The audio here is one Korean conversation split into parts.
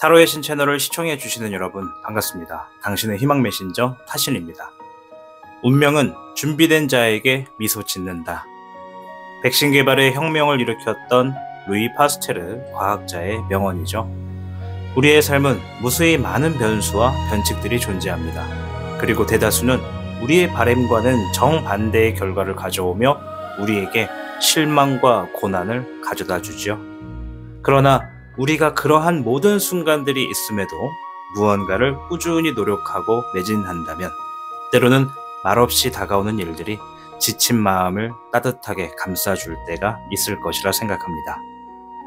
타로의 신 채널을 시청해 주시는 여러분 반갑습니다. 당신의 희망 메신저 타신입니다. 운명은 준비된 자에게 미소 짓는다. 백신 개발의 혁명을 일으켰던 루이 파스테르 과학자의 명언이죠. 우리의 삶은 무수히 많은 변수와 변칙들이 존재합니다. 그리고 대다수는 우리의 바람과는 정반대의 결과를 가져오며 우리에게 실망과 고난을 가져다 주죠. 그러나 우리가 그러한 모든 순간들이 있음에도 무언가를 꾸준히 노력하고 매진한다면 때로는 말없이 다가오는 일들이 지친 마음을 따뜻하게 감싸줄 때가 있을 것이라 생각합니다.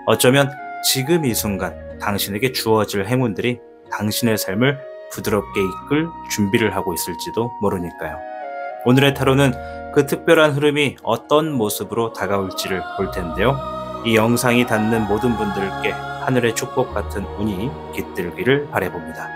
어쩌면 지금 이 순간 당신에게 주어질 행운들이 당신의 삶을 부드럽게 이끌 준비를 하고 있을지도 모르니까요. 오늘의 타로는 그 특별한 흐름이 어떤 모습으로 다가올지를 볼 텐데요. 이 영상이 닿는 모든 분들께 하늘의 축복 같은 운이 깃들기를 바라봅니다.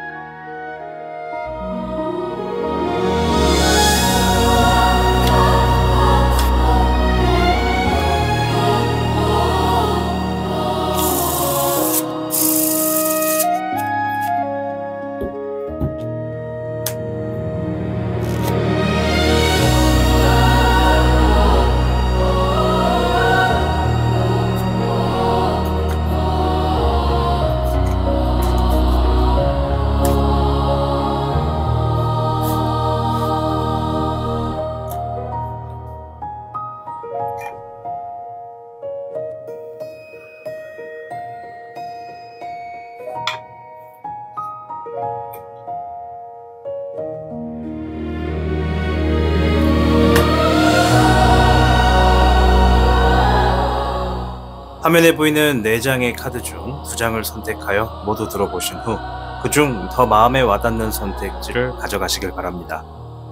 화면에 보이는 4장의 카드 중 2장을 선택하여 모두 들어보신 후 그중 더 마음에 와닿는 선택지를 가져가시길 바랍니다.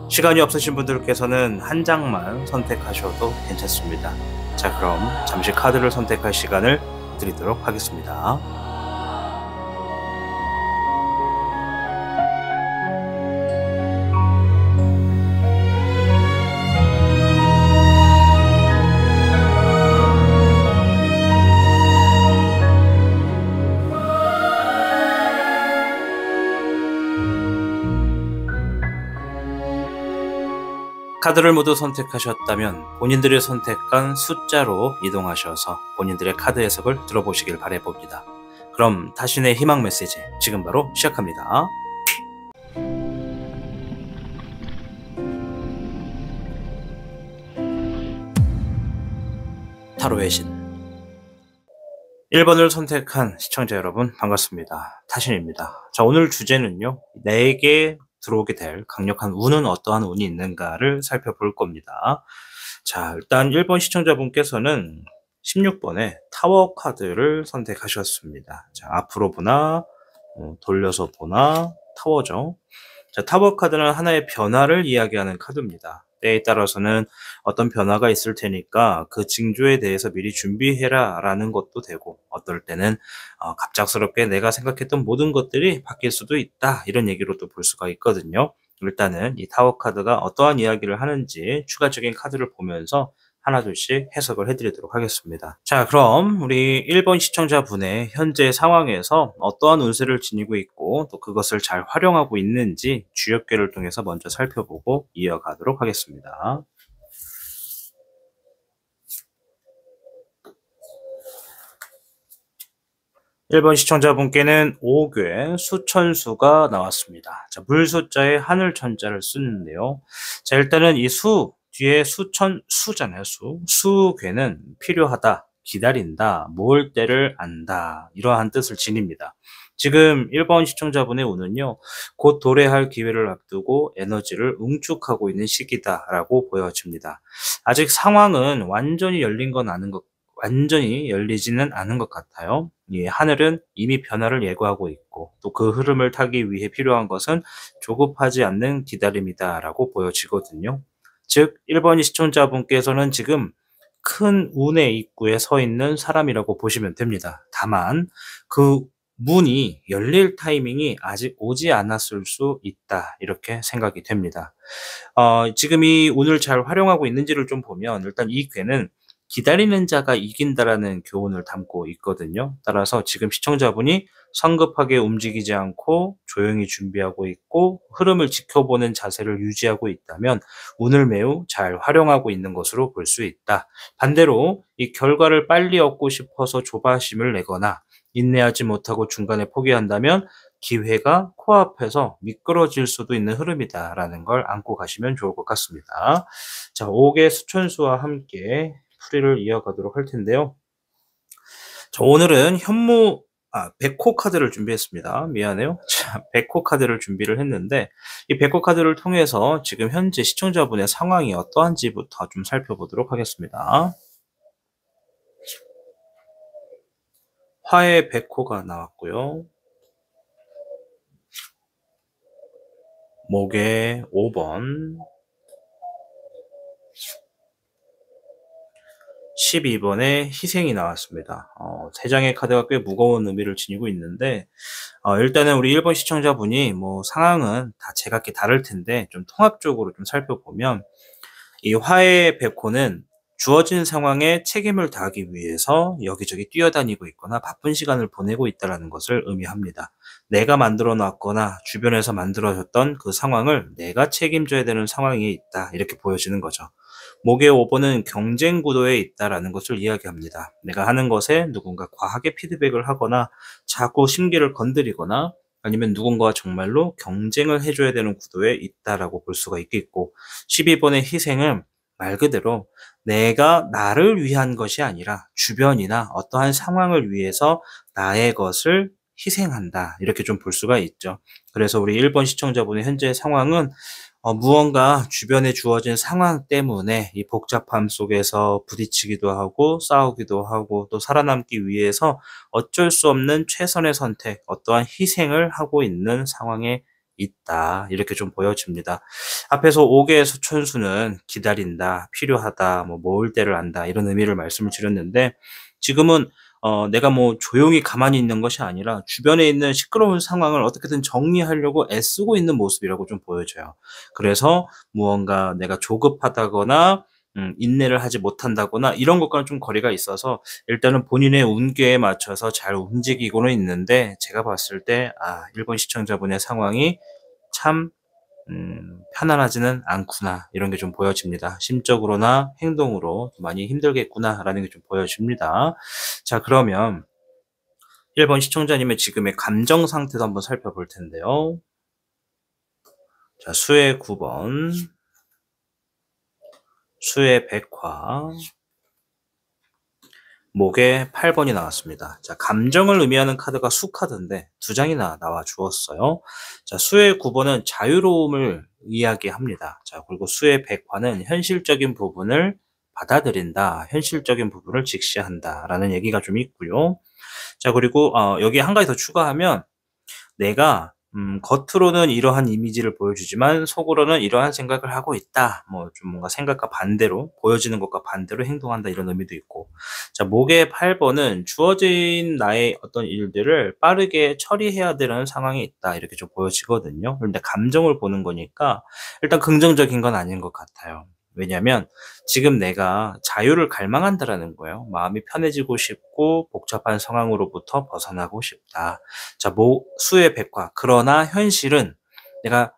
시간이 없으신 분들께서는 한 장만 선택하셔도 괜찮습니다. 자, 그럼 잠시 카드를 선택할 시간을 드리도록 하겠습니다. 카드를 모두 선택하셨다면 본인들이 선택한 숫자로 이동하셔서 본인들의 카드 해석을 들어보시길 바라봅니다. 그럼 타신의 희망 메시지 지금 바로 시작합니다. 타로의 신 1번을 선택한 시청자 여러분 반갑습니다. 타신입니다. 자, 오늘 주제는요. 내게 들어오게 될 강력한 운은 어떠한 운이 있는가를 살펴볼 겁니다. 자, 일단 1번 시청자분께서는 16번에 타워 카드를 선택하셨습니다. 자, 앞으로 보나 돌려서 보나 타워죠. 자, 타워 카드는 하나의 변화를 이야기하는 카드입니다. 때에 따라서는 어떤 변화가 있을 테니까 그 징조에 대해서 미리 준비해라 라는 것도 되고, 어떨 때는 갑작스럽게 내가 생각했던 모든 것들이 바뀔 수도 있다 이런 얘기로도 볼 수가 있거든요. 일단은 이 타워 카드가 어떠한 이야기를 하는지 추가적인 카드를 보면서 하나둘씩 해석을 해드리도록 하겠습니다. 자, 그럼 우리 1번 시청자분의 현재 상황에서 어떠한 운세를 지니고 있고 또 그것을 잘 활용하고 있는지 주역궤를 통해서 먼저 살펴보고 이어가도록 하겠습니다. (1번) 시청자분께는 5궤 수천수가 나왔습니다. 자, 물 숫자에 하늘 천자를 쓰는데요. 자, 일단은 이 수 뒤에 수천 수잖아요. 수궤는 필요하다, 기다린다, 모을 때를 안다 이러한 뜻을 지닙니다. 지금 1번 시청자분의 운은요, 곧 도래할 기회를 앞두고 에너지를 응축하고 있는 시기다라고 보여집니다. 아직 상황은 완전히 열리지는 않은 것 같아요. 예, 하늘은 이미 변화를 예고하고 있고 또 그 흐름을 타기 위해 필요한 것은 조급하지 않는 기다림이다라고 보여지거든요. 즉 1번 시청자분께서는 지금 큰 운의 입구에 서 있는 사람이라고 보시면 됩니다. 다만 그 문이 열릴 타이밍이 아직 오지 않았을 수 있다 이렇게 생각이 됩니다. 지금 이 운을 잘 활용하고 있는지를 좀 보면 일단 이 궤는 기다리는 자가 이긴다라는 교훈을 담고 있거든요. 따라서 지금 시청자분이 성급하게 움직이지 않고 조용히 준비하고 있고 흐름을 지켜보는 자세를 유지하고 있다면 운을 매우 잘 활용하고 있는 것으로 볼 수 있다. 반대로 이 결과를 빨리 얻고 싶어서 조바심을 내거나 인내하지 못하고 중간에 포기한다면 기회가 코앞에서 미끄러질 수도 있는 흐름이다라는 걸 안고 가시면 좋을 것 같습니다. 자, 5개 수천수와 함께 풀이를 이어가도록 할 텐데요. 자, 오늘은 백호 카드를 준비했습니다. 미안해요. 자, 백호 카드를 준비를 했는데 이 백호 카드를 통해서 지금 현재 시청자분의 상황이 어떠한지부터 좀 살펴보도록 하겠습니다. 화의 백호가 나왔고요. 목의 5번, 12번에 희생이 나왔습니다. 3장의 카드가 꽤 무거운 의미를 지니고 있는데 일단은 우리 1번 시청자분이 뭐 상황은 다 제각기 다를 텐데 좀 통합적으로 좀 살펴보면 이 화의 백호는 주어진 상황에 책임을 다하기 위해서 여기저기 뛰어다니고 있거나 바쁜 시간을 보내고 있다는 것을 의미합니다. 내가 만들어 놨거나 주변에서 만들어졌던 그 상황을 내가 책임져야 되는 상황이 있다. 이렇게 보여지는 거죠. 목의 5번은 경쟁 구도에 있다라는 것을 이야기합니다. 내가 하는 것에 누군가 과하게 피드백을 하거나 자꾸 심기를 건드리거나 아니면 누군가와 정말로 경쟁을 해줘야 되는 구도에 있다라고 볼 수가 있겠고 12번의 희생은 말 그대로 내가 나를 위한 것이 아니라 주변이나 어떠한 상황을 위해서 나의 것을 희생한다. 이렇게 좀 볼 수가 있죠. 그래서 우리 1번 시청자분의 현재 상황은 무언가 주변에 주어진 상황 때문에 이 복잡함 속에서 부딪히기도 하고 싸우기도 하고 또 살아남기 위해서 어쩔 수 없는 최선의 선택, 어떠한 희생을 하고 있는 상황에 있다. 이렇게 좀 보여집니다. 앞에서 5개의 수천수는 기다린다, 필요하다, 모을 때를 안다 이런 의미를 말씀을 드렸는데 지금은 내가 뭐 조용히 가만히 있는 것이 아니라 주변에 있는 시끄러운 상황을 어떻게든 정리하려고 애쓰고 있는 모습이라고 좀 보여져요. 그래서 무언가 내가 조급하다거나 인내를 하지 못한다거나 이런 것과는 좀 거리가 있어서 일단은 본인의 운계에 맞춰서 잘 움직이고는 있는데 제가 봤을 때 1번 시청자분의 상황이 참 편안하지는 않구나 이런 게 좀 보여집니다. 심적으로나 행동으로 많이 힘들겠구나라는 게 좀 보여집니다. 자, 그러면 1번 시청자님의 지금의 감정 상태도 한번 살펴볼 텐데요. 자, 수의 9번, 수의 백화, 목의 8번이 나왔습니다. 자, 감정을 의미하는 카드가 수 카드인데 2장이나 나와 주었어요. 자, 수의 9번은 자유로움을 이야기합니다. 자, 그리고 수의 백화는 현실적인 부분을 받아들인다, 현실적인 부분을 직시한다라는 얘기가 좀 있고요. 자, 그리고 여기에 한 가지 더 추가하면 내가 겉으로는 이러한 이미지를 보여주지만 속으로는 이러한 생각을 하고 있다. 뭐 좀 뭔가 생각과 반대로 보여지는 것과 반대로 행동한다 이런 의미도 있고. 자, 목의 8번은 주어진 나의 어떤 일들을 빠르게 처리해야 되는 상황이 있다. 이렇게 좀 보여지거든요. 그런데 감정을 보는 거니까 일단 긍정적인 건 아닌 것 같아요. 왜냐하면 지금 내가 자유를 갈망한다라는 거예요. 마음이 편해지고 싶고 복잡한 상황으로부터 벗어나고 싶다. 자, 수의 백화. 그러나 현실은 내가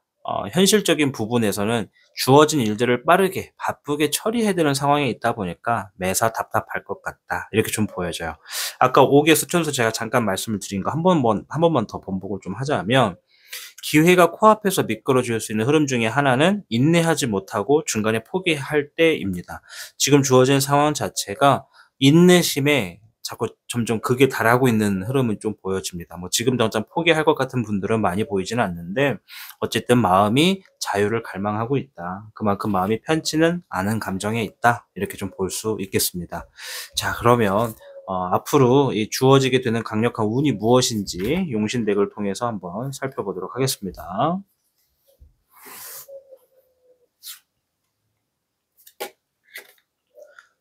현실적인 부분에서는 주어진 일들을 빠르게 바쁘게 처리해야 되는 상황에 있다 보니까 매사 답답할 것 같다. 이렇게 좀 보여져요. 아까 5개 수천수 제가 잠깐 말씀을 드린 거 한 번만 더 번복을 좀 하자면 기회가 코앞에서 미끄러질 수 있는 흐름 중에 하나는 인내하지 못하고 중간에 포기할 때입니다. 지금 주어진 상황 자체가 인내심에 자꾸 점점 극에 달하고 있는 흐름은 좀 보여집니다. 뭐 지금 당장 포기할 것 같은 분들은 많이 보이지는 않는데 어쨌든 마음이 자유를 갈망하고 있다. 그만큼 마음이 편치는 않은 감정에 있다. 이렇게 좀 볼 수 있겠습니다. 자, 그러면 앞으로 이 주어지게 되는 강력한 운이 무엇인지 용신덱을 통해서 한번 살펴보도록 하겠습니다.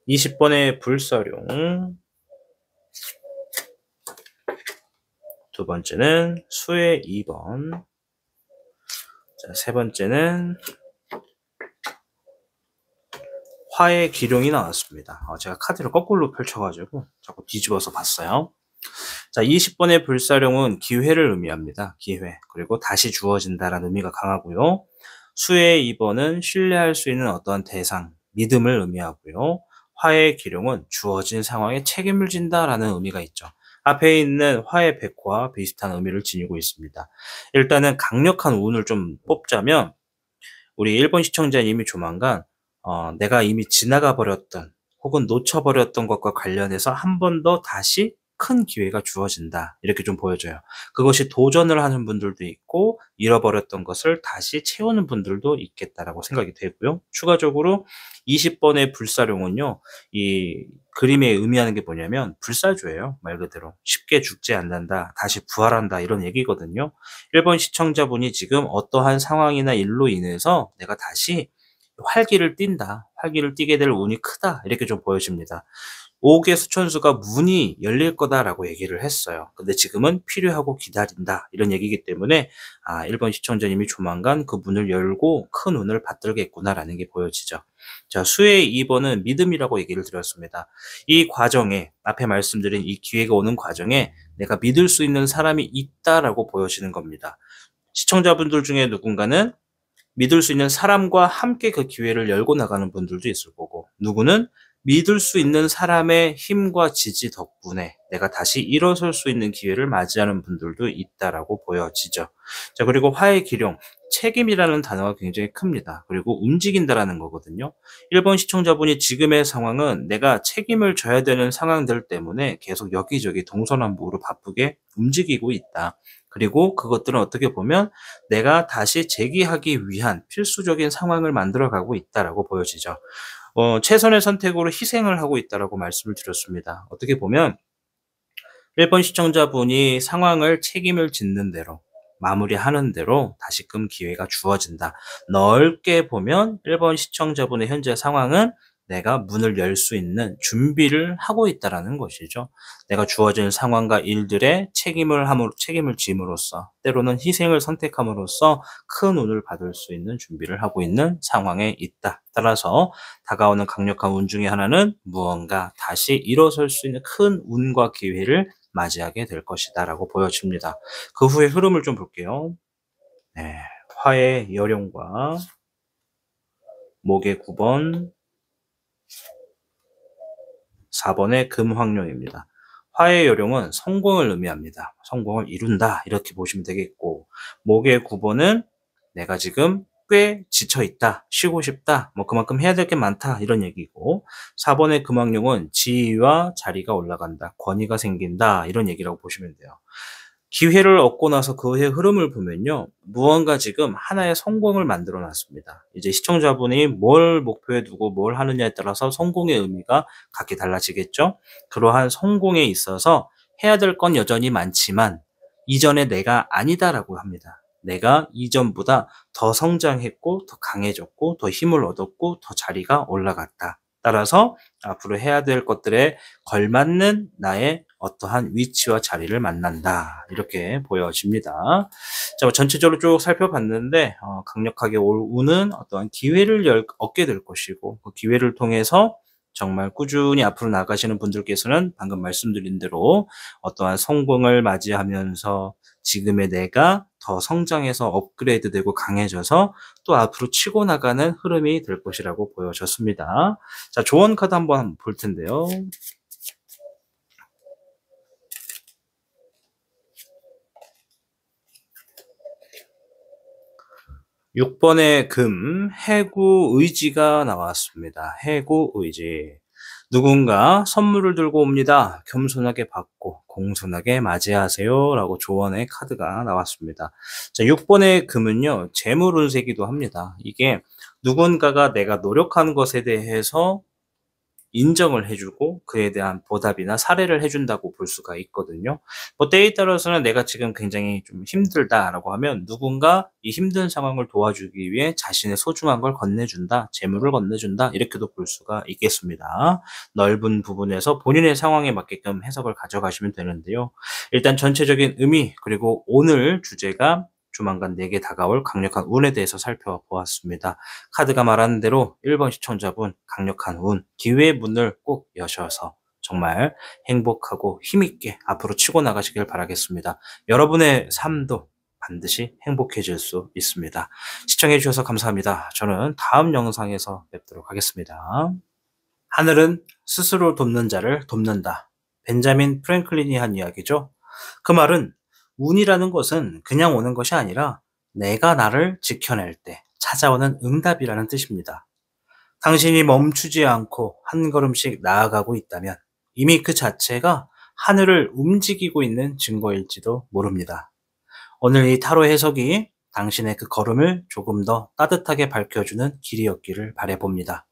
(20번의) 불사룡, 두 번째는 수의 2번, 자, 세 번째는 화의 기룡이 나왔습니다. 제가 카드를 거꾸로 펼쳐가지고 자꾸 뒤집어서 봤어요. 자, 20번의 불사룡은 기회를 의미합니다. 기회. 그리고 다시 주어진다라는 의미가 강하고요. 수의 2번은 신뢰할 수 있는 어떠한 대상, 믿음을 의미하고요. 화의 기룡은 주어진 상황에 책임을 진다라는 의미가 있죠. 앞에 있는 화의 백호와 비슷한 의미를 지니고 있습니다. 일단은 강력한 운을 좀 뽑자면 우리 1번 시청자님이 조만간 내가 이미 지나가 버렸던 혹은 놓쳐버렸던 것과 관련해서 한 번 더 다시 큰 기회가 주어진다. 이렇게 좀 보여져요. 그것이 도전을 하는 분들도 있고 잃어버렸던 것을 다시 채우는 분들도 있겠다라고 생각이 되고요. 추가적으로 20번의 불사룡은요. 이 그림에 의미하는 게 뭐냐면 불사조예요. 말 그대로. 쉽게 죽지 않는다. 다시 부활한다. 이런 얘기거든요. 1번 시청자분이 지금 어떠한 상황이나 일로 인해서 내가 다시 활기를 띈다. 활기를 띠게 될 운이 크다. 이렇게 좀 보여집니다. 5개 수천수가 문이 열릴 거다라고 얘기를 했어요. 근데 지금은 필요하고 기다린다. 이런 얘기이기 때문에 1번 시청자님이 조만간 그 문을 열고 큰 운을 받들겠구나라는 게 보여지죠. 자, 수의 2번은 믿음이라고 얘기를 드렸습니다. 이 과정에 앞에 말씀드린 이 기회가 오는 과정에 내가 믿을 수 있는 사람이 있다라고 보여지는 겁니다. 시청자분들 중에 누군가는 믿을 수 있는 사람과 함께 그 기회를 열고 나가는 분들도 있을 거고, 누구는 믿을 수 있는 사람의 힘과 지지 덕분에 내가 다시 일어설 수 있는 기회를 맞이하는 분들도 있다라고 보여지죠. 자, 그리고 화의 기룡, 책임이라는 단어가 굉장히 큽니다. 그리고 움직인다라는 거거든요. 1번 시청자분이 지금의 상황은 내가 책임을 져야 되는 상황들 때문에 계속 여기저기 동서남북으로 바쁘게 움직이고 있다. 그리고 그것들은 어떻게 보면 내가 다시 재기하기 위한 필수적인 상황을 만들어가고 있다라고 보여지죠. 최선의 선택으로 희생을 하고 있다라고 말씀을 드렸습니다. 어떻게 보면 1번 시청자분이 상황을 책임을 짓는 대로 마무리하는 대로 다시금 기회가 주어진다. 넓게 보면 1번 시청자분의 현재 상황은 내가 문을 열 수 있는 준비를 하고 있다라는 것이죠. 내가 주어진 상황과 일들에 책임을 짐으로써 때로는 희생을 선택함으로써 큰 운을 받을 수 있는 준비를 하고 있는 상황에 있다. 따라서 다가오는 강력한 운 중에 하나는 무언가 다시 일어설 수 있는 큰 운과 기회를 맞이하게 될 것이다 라고 보여집니다. 그 후의 흐름을 좀 볼게요. 네, 화의 여룡과 목의 9번 4번의 금황룡입니다. 화의 여룡은 성공을 의미합니다. 성공을 이룬다 이렇게 보시면 되겠고, 목의 9번은 내가 지금 꽤 지쳐있다, 쉬고 싶다, 그만큼 해야 될 게 많다 이런 얘기고, 4번의 금황룡은 지위와 자리가 올라간다, 권위가 생긴다 이런 얘기라고 보시면 돼요. 기회를 얻고 나서 그의 흐름을 보면요, 무언가 지금 하나의 성공을 만들어 놨습니다. 이제 시청자분이 뭘 목표에 두고 뭘 하느냐에 따라서 성공의 의미가 각기 달라지겠죠. 그러한 성공에 있어서 해야 될 건 여전히 많지만 이전에 내가 아니다라고 합니다. 내가 이전보다 더 성장했고 더 강해졌고 더 힘을 얻었고 더 자리가 올라갔다. 따라서 앞으로 해야 될 것들에 걸맞는 나의 어떠한 위치와 자리를 만난다. 이렇게 보여집니다. 자, 전체적으로 쭉 살펴봤는데 강력하게 올 운은 어떠한 기회를 얻게 될 것이고, 그 기회를 통해서 정말 꾸준히 앞으로 나가시는 분들께서는 방금 말씀드린 대로 어떠한 성공을 맞이하면서 지금의 내가 더 성장해서 업그레이드되고 강해져서 또 앞으로 치고 나가는 흐름이 될 것이라고 보여졌습니다. 자, 조언 카드 한번 볼 텐데요. 6번의 금, 해구 의지가 나왔습니다. 해구 의지. 누군가 선물을 들고 옵니다. 겸손하게 받고 공손하게 맞이하세요 라고 조언의 카드가 나왔습니다. 자, 6번의 금은요, 재물 운세기도 합니다. 이게 누군가가 내가 노력하는 것에 대해서 인정을 해주고 그에 대한 보답이나 사례를 해준다고 볼 수가 있거든요. 때에 따라서는 내가 지금 굉장히 좀 힘들다라고 하면 누군가 이 힘든 상황을 도와주기 위해 자신의 소중한 걸 건네준다, 재물을 건네준다 이렇게도 볼 수가 있겠습니다. 넓은 부분에서 본인의 상황에 맞게끔 해석을 가져가시면 되는데요. 일단 전체적인 의미, 그리고 오늘 주제가 조만간 내게 다가올 강력한 운에 대해서 살펴보았습니다. 카드가 말하는 대로 1번 시청자분 강력한 운, 기회의 문을 꼭 여셔서 정말 행복하고 힘있게 앞으로 치고 나가시길 바라겠습니다. 여러분의 삶도 반드시 행복해질 수 있습니다. 시청해주셔서 감사합니다. 저는 다음 영상에서 뵙도록 하겠습니다. 하늘은 스스로 돕는 자를 돕는다. 벤자민 프랭클린이 한 이야기죠. 그 말은 운이라는 것은 그냥 오는 것이 아니라 내가 나를 지켜낼 때 찾아오는 응답이라는 뜻입니다. 당신이 멈추지 않고 한 걸음씩 나아가고 있다면 이미 그 자체가 하늘을 움직이고 있는 증거일지도 모릅니다. 오늘 이 타로 해석이 당신의 그 걸음을 조금 더 따뜻하게 밝혀주는 길이었기를 바라봅니다.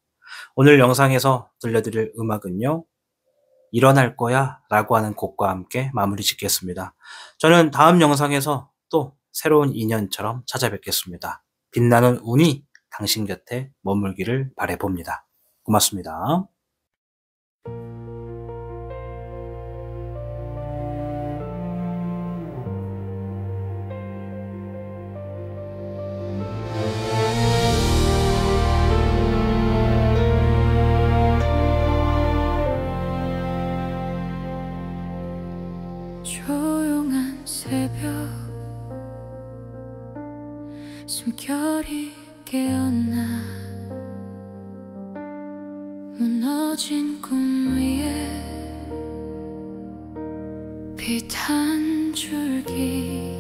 오늘 영상에서 들려드릴 음악은요, 일어날 거야 라고 하는 곡과 함께 마무리 짓겠습니다. 저는 다음 영상에서 또 새로운 인연처럼 찾아뵙겠습니다. 빛나는 운이 당신 곁에 머물기를 바라봅니다. 고맙습니다. 조용한 새벽 숨결이 깨어나 무너진 꿈 위에 빛 한 줄기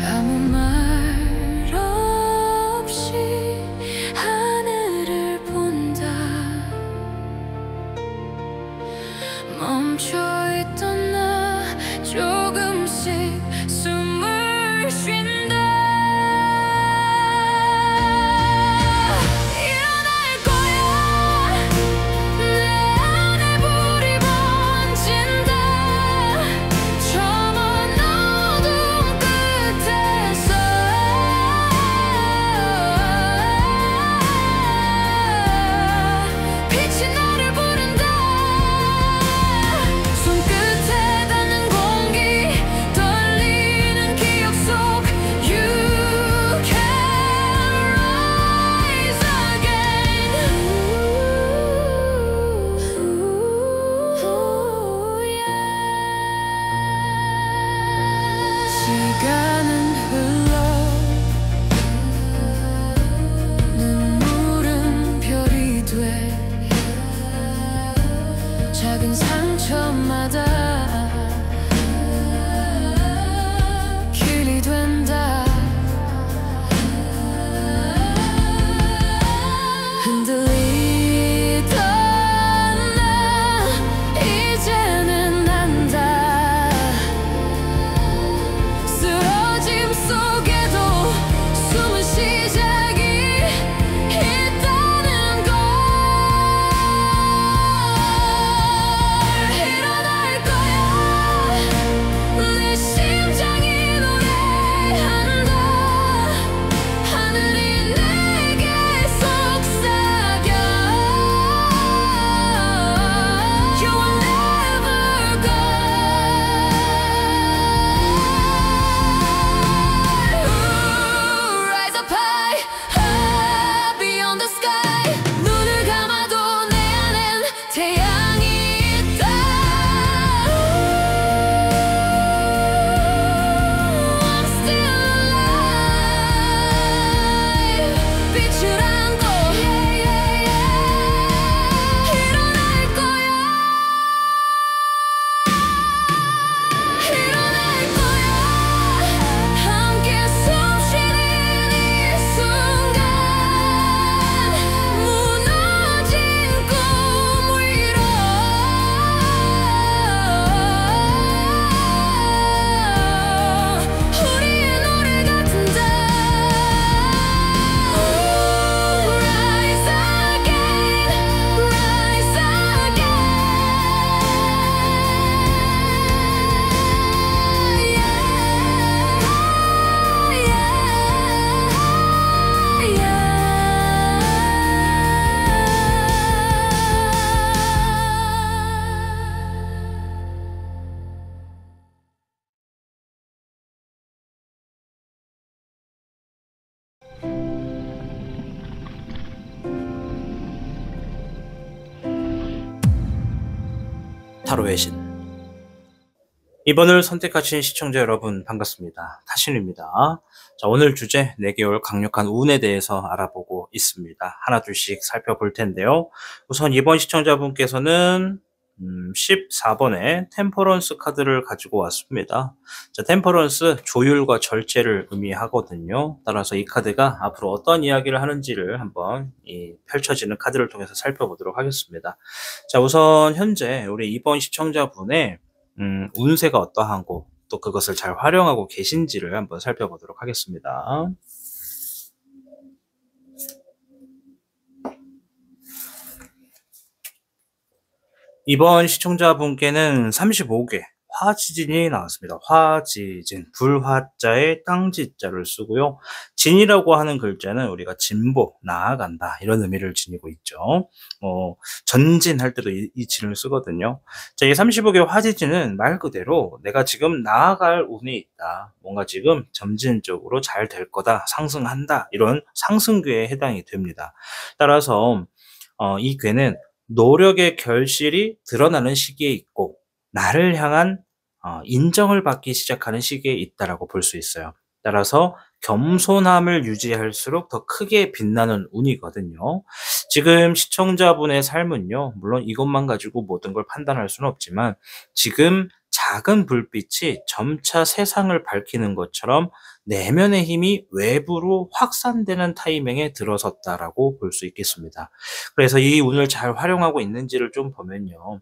아무 말 없이 하늘을 본다 멈춰있던 나 조금씩 숨을 쉰다 일어날 거야 내 안에 불이 번진다 저 먼 어두운 끝에서 빛이 나를 부른다 손끝에 닿는 공기 타로의 신. 이번을 선택하신 시청자 여러분 반갑습니다. 타신입니다. 자, 오늘 주제 4개월 강력한 운에 대해서 알아보고 있습니다. 하나 둘씩 살펴볼 텐데요. 우선 이번 시청자분께서는 14번에 템퍼런스 카드를 가지고 왔습니다. 자, 템퍼런스 조율과 절제를 의미하거든요. 따라서 이 카드가 앞으로 어떤 이야기를 하는지를 한번 이 펼쳐지는 카드를 통해서 살펴보도록 하겠습니다. 자, 우선 현재 우리 이번 시청자분의 운세가 어떠한고 또 그것을 잘 활용하고 계신지를 한번 살펴보도록 하겠습니다. 이번 시청자분께는 35개 화지진이 나왔습니다. 화지진, 불화자에 땅지자를 쓰고요. 진이라고 하는 글자는 우리가 진보, 나아간다 이런 의미를 지니고 있죠. 전진할 때도 이 진을 쓰거든요. 자, 이 35개 화지진은 말 그대로 내가 지금 나아갈 운이 있다. 뭔가 지금 점진적으로 잘 될 거다. 상승한다. 이런 상승궤에 해당이 됩니다. 따라서 이 궤는 노력의 결실이 드러나는 시기에 있고 나를 향한 인정을 받기 시작하는 시기에 있다라고 볼 수 있어요. 따라서 겸손함을 유지할수록 더 크게 빛나는 운이거든요. 지금 시청자분의 삶은요, 물론 이것만 가지고 모든 걸 판단할 수는 없지만 지금 작은 불빛이 점차 세상을 밝히는 것처럼 내면의 힘이 외부로 확산되는 타이밍에 들어섰다라고 볼 수 있겠습니다. 그래서 이 운을 잘 활용하고 있는지를 좀 보면요.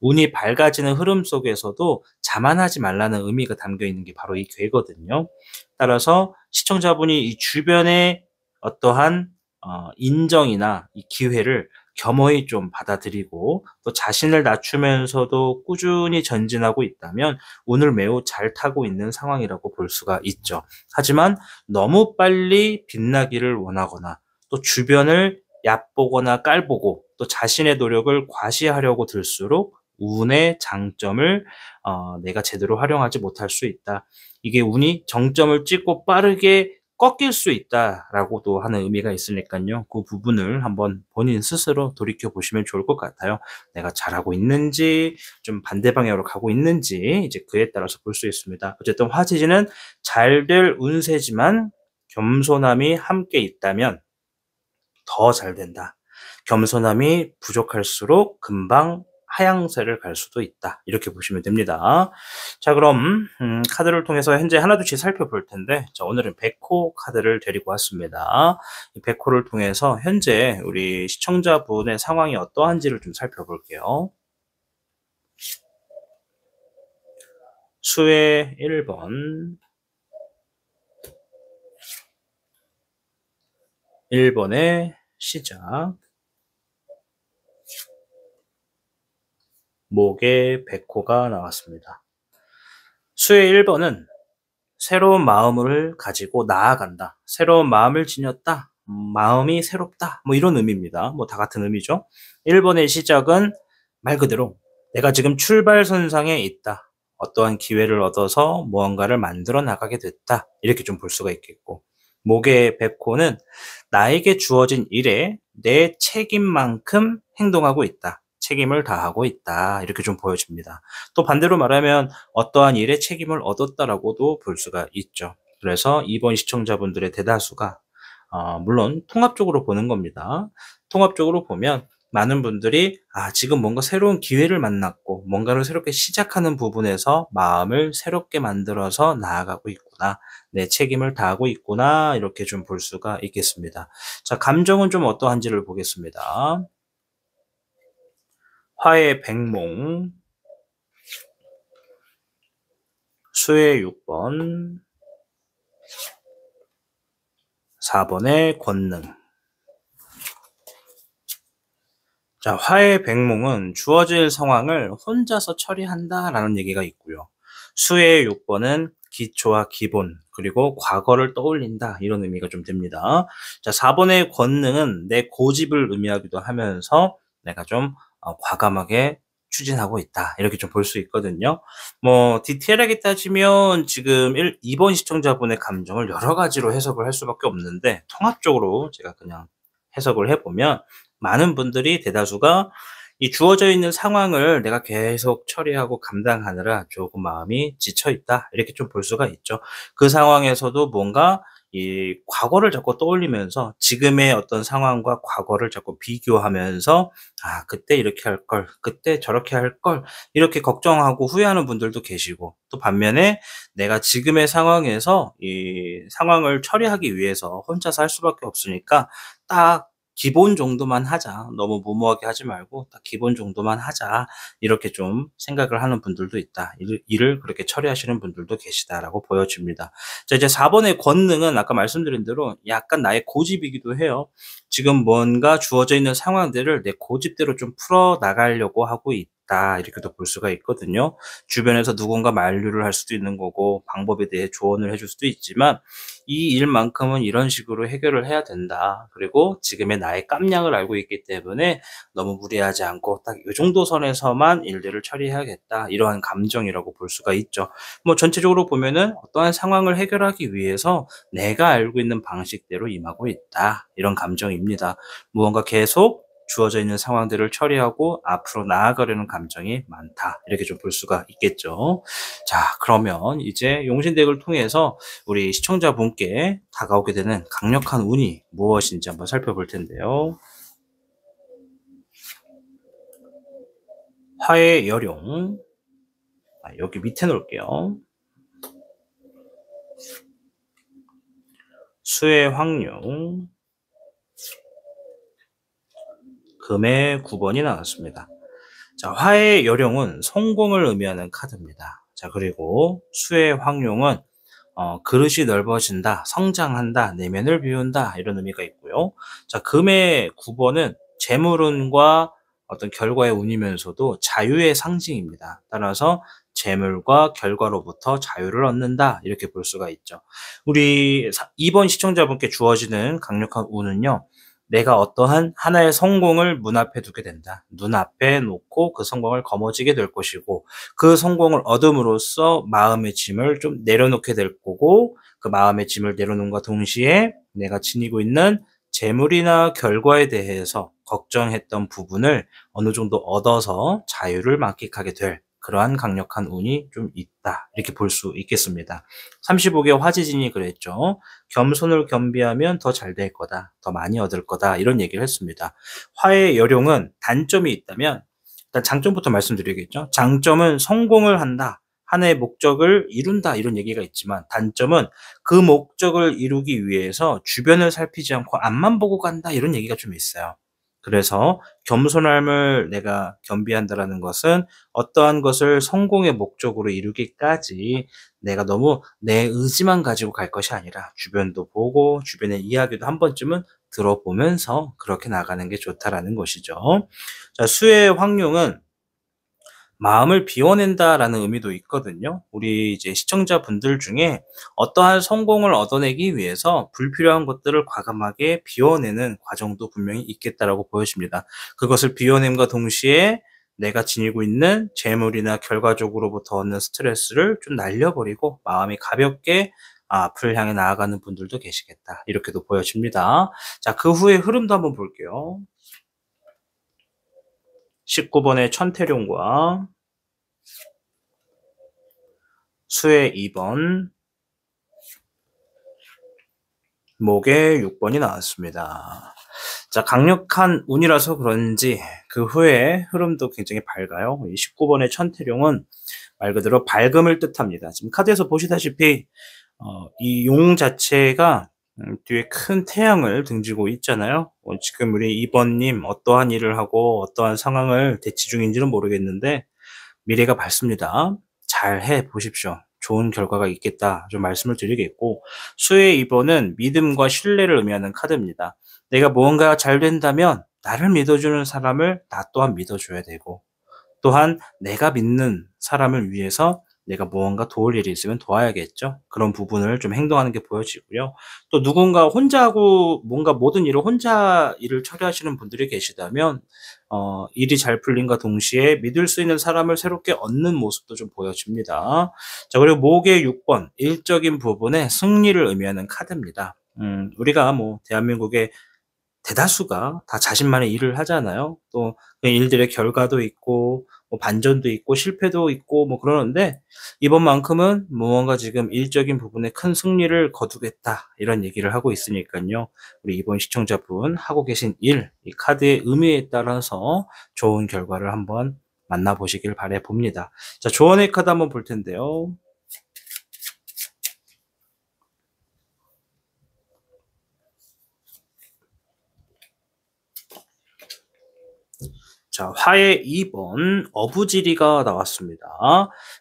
운이 밝아지는 흐름 속에서도 자만하지 말라는 의미가 담겨 있는 게 바로 이 궤거든요. 따라서 시청자분이 이 주변의 어떠한 인정이나 이 기회를 겸허히 좀 받아들이고 또 자신을 낮추면서도 꾸준히 전진하고 있다면 운을 매우 잘 타고 있는 상황이라고 볼 수가 있죠. 하지만 너무 빨리 빛나기를 원하거나 또 주변을 얕보거나 깔보고 또 자신의 노력을 과시하려고 들수록 운의 장점을 내가 제대로 활용하지 못할 수 있다. 이게 운이 정점을 찍고 빠르게 꺾일 수 있다라고도 하는 의미가 있으니까요. 그 부분을 한번 본인 스스로 돌이켜 보시면 좋을 것 같아요. 내가 잘하고 있는지 좀 반대 방향으로 가고 있는지 이제 그에 따라서 볼 수 있습니다. 어쨌든 화지지는 잘 될 운세지만 겸손함이 함께 있다면 더 잘 된다. 겸손함이 부족할수록 금방 하향세를 갈 수도 있다. 이렇게 보시면 됩니다. 자, 그럼 카드를 통해서 현재 하나둘씩 살펴볼 텐데, 자, 오늘은 백호 카드를 데리고 왔습니다. 이 백호를 통해서 현재 우리 시청자분의 상황이 어떠한지를 좀 살펴볼게요. 수의 1번 1번의 시작 목에 백호가 나왔습니다. 수의 1번은 새로운 마음을 가지고 나아간다. 새로운 마음을 지녔다. 마음이 새롭다. 뭐 이런 의미입니다. 뭐 다 같은 의미죠. 1번의 시작은 말 그대로 내가 지금 출발선상에 있다. 어떠한 기회를 얻어서 무언가를 만들어 나가게 됐다. 이렇게 좀 볼 수가 있겠고, 목의 백호는 나에게 주어진 일에 내 책임만큼 행동하고 있다. 책임을 다하고 있다. 이렇게 좀 보여집니다. 또 반대로 말하면 어떠한 일에 책임을 얻었다라고도 볼 수가 있죠. 그래서 이번 시청자분들의 대다수가 물론 통합적으로 보는 겁니다. 통합적으로 보면 많은 분들이 지금 뭔가 새로운 기회를 만났고 뭔가를 새롭게 시작하는 부분에서 마음을 새롭게 만들어서 나아가고 있구나. 내 책임을 다하고 있구나. 이렇게 좀 볼 수가 있겠습니다. 자, 감정은 좀 어떠한지를 보겠습니다. 화의 백몽, 수의 6번, 4번의 권능. 자, 화의 백몽은 주어질 상황을 혼자서 처리한다라는 얘기가 있고요. 수의 6번은 기초와 기본, 그리고 과거를 떠올린다. 이런 의미가 좀 됩니다. 자, 4번의 권능은 내 고집을 의미하기도 하면서 내가 좀 과감하게 추진하고 있다. 이렇게 좀 볼 수 있거든요. 뭐 디테일하게 따지면 지금 2번 시청자분의 감정을 여러 가지로 해석을 할 수밖에 없는데, 통합적으로 제가 그냥 해석을 해보면 많은 분들이 대다수가 이 주어져 있는 상황을 내가 계속 처리하고 감당하느라 조금 마음이 지쳐 있다. 이렇게 좀 볼 수가 있죠. 그 상황에서도 뭔가 이 과거를 자꾸 떠올리면서 지금의 어떤 상황과 과거를 자꾸 비교하면서 '아 그때 이렇게 할 걸. 그때 저렇게 할 걸.' 이렇게 걱정하고 후회하는 분들도 계시고, 또 반면에 내가 지금의 상황에서 이 상황을 처리하기 위해서 혼자서 할 수밖에 없으니까 딱 '기본 정도만 하자. 너무 무모하게 하지 말고 딱 기본 정도만 하자.' 이렇게 좀 생각을 하는 분들도 있다. 일을 그렇게 처리하시는 분들도 계시다라고 보여집니다. 자, 이제 4 번의 권능은 아까 말씀드린 대로 약간 나의 고집이기도 해요. 지금 뭔가 주어져 있는 상황들을 내 고집대로 좀 풀어 나가려고 하고 있다. 이렇게도 볼 수가 있거든요. 주변에서 누군가 만류를 할 수도 있는 거고 방법에 대해 조언을 해줄 수도 있지만, 이 일만큼은 이런 식으로 해결을 해야 된다. 그리고 지금의 나의 깜냥을 알고 있기 때문에 너무 무리하지 않고 딱 이 정도 선에서만 일들을 처리해야겠다. 이러한 감정이라고 볼 수가 있죠. 뭐 전체적으로 보면은 어떠한 상황을 해결하기 위해서 내가 알고 있는 방식대로 임하고 있다. 이런 감정입니다. 무언가 계속 주어져 있는 상황들을 처리하고 앞으로 나아가려는 감정이 많다. 이렇게 좀 볼 수가 있겠죠. 자, 그러면 이제 용신덱을 통해서 우리 시청자분께 다가오게 되는 강력한 운이 무엇인지 한번 살펴볼 텐데요. 화의 여룡. 여기 밑에 놓을게요. 수의 황룡. 금의 9번이 나왔습니다. 자, 화의 여룡은 성공을 의미하는 카드입니다. 자, 그리고 수의 황룡은 그릇이 넓어진다, 성장한다, 내면을 비운다, 이런 의미가 있고요. 자, 금의 9번은 재물운과 어떤 결과의 운이면서도 자유의 상징입니다. 따라서 재물과 결과로부터 자유를 얻는다, 이렇게 볼 수가 있죠. 우리 2번 시청자분께 주어지는 강력한 운은요, 내가 어떠한 하나의 성공을 문 앞에 두게 된다. 눈앞에 놓고 그 성공을 거머쥐게 될 것이고, 그 성공을 얻음으로써 마음의 짐을 좀 내려놓게 될 거고, 그 마음의 짐을 내려놓음과 동시에 내가 지니고 있는 재물이나 결과에 대해서 걱정했던 부분을 어느 정도 얻어서 자유를 만끽하게 될 그러한 강력한 운이 좀 있다. 이렇게 볼 수 있겠습니다. 35개 화지진이 그랬죠. 겸손을 겸비하면 더 잘 될 거다. 더 많이 얻을 거다. 이런 얘기를 했습니다. 화의 여룡은 단점이 있다면, 일단 장점부터 말씀드리겠죠. 장점은 성공을 한다. 하나의 목적을 이룬다. 이런 얘기가 있지만, 단점은 그 목적을 이루기 위해서 주변을 살피지 않고 앞만 보고 간다. 이런 얘기가 좀 있어요. 그래서 겸손함을 내가 겸비한다라는 것은 어떠한 것을 성공의 목적으로 이루기까지 내가 너무 내 의지만 가지고 갈 것이 아니라 주변도 보고 주변의 이야기도 한 번쯤은 들어보면서 그렇게 나가는 게 좋다라는 것이죠. 자, 수의 황룡은 마음을 비워낸다라는 의미도 있거든요. 우리 이제 시청자분들 중에 어떠한 성공을 얻어내기 위해서 불필요한 것들을 과감하게 비워내는 과정도 분명히 있겠다라고 보여집니다. 그것을 비워냄과 동시에 내가 지니고 있는 재물이나 결과적으로부터 얻는 스트레스를 좀 날려버리고 마음이 가볍게 앞을 향해 나아가는 분들도 계시겠다. 이렇게도 보여집니다. 자, 그 후의 흐름도 한번 볼게요. 19번의 천태룡과 수의 2번, 목의 6번이 나왔습니다. 자, 강력한 운이라서 그런지 그 후에 흐름도 굉장히 밝아요. 이 19번의 천태룡은 말 그대로 밝음을 뜻합니다. 지금 카드에서 보시다시피 이 용 자체가 뒤에 큰 태양을 등지고 있잖아요. 지금 우리 2번님 어떠한 일을 하고 어떠한 상황을 대치 중인지는 모르겠는데 미래가 밝습니다. 잘 해 보십시오. 좋은 결과가 있겠다 좀 말씀을 드리겠고, 수의 2번은 믿음과 신뢰를 의미하는 카드입니다. 내가 무언가 잘 된다면 나를 믿어주는 사람을 나 또한 믿어줘야 되고, 또한 내가 믿는 사람을 위해서 내가 무언가 도울 일이 있으면 도와야겠죠. 그런 부분을 좀 행동하는 게 보여지고요. 또 누군가 혼자 하고 뭔가 모든 일을 혼자 일을 처리하시는 분들이 계시다면 일이 잘 풀림과 동시에 믿을 수 있는 사람을 새롭게 얻는 모습도 좀 보여집니다. 자, 그리고 목의 6번, 일적인 부분에 승리를 의미하는 카드입니다. 우리가 뭐 대한민국의 대다수가 다 자신만의 일을 하잖아요. 또 그 일들의 결과도 있고 뭐 반전도 있고 실패도 있고 뭐 그러는데 이번만큼은 무언가 지금 일적인 부분에 큰 승리를 거두겠다 이런 얘기를 하고 있으니까요. 우리 이번 시청자분 하고 계신 일, 이 카드의 의미에 따라서 좋은 결과를 한번 만나보시길 바래 봅니다. 자, 조언의 카드 한번 볼 텐데요. 자, 화의 2번 어부지리가 나왔습니다.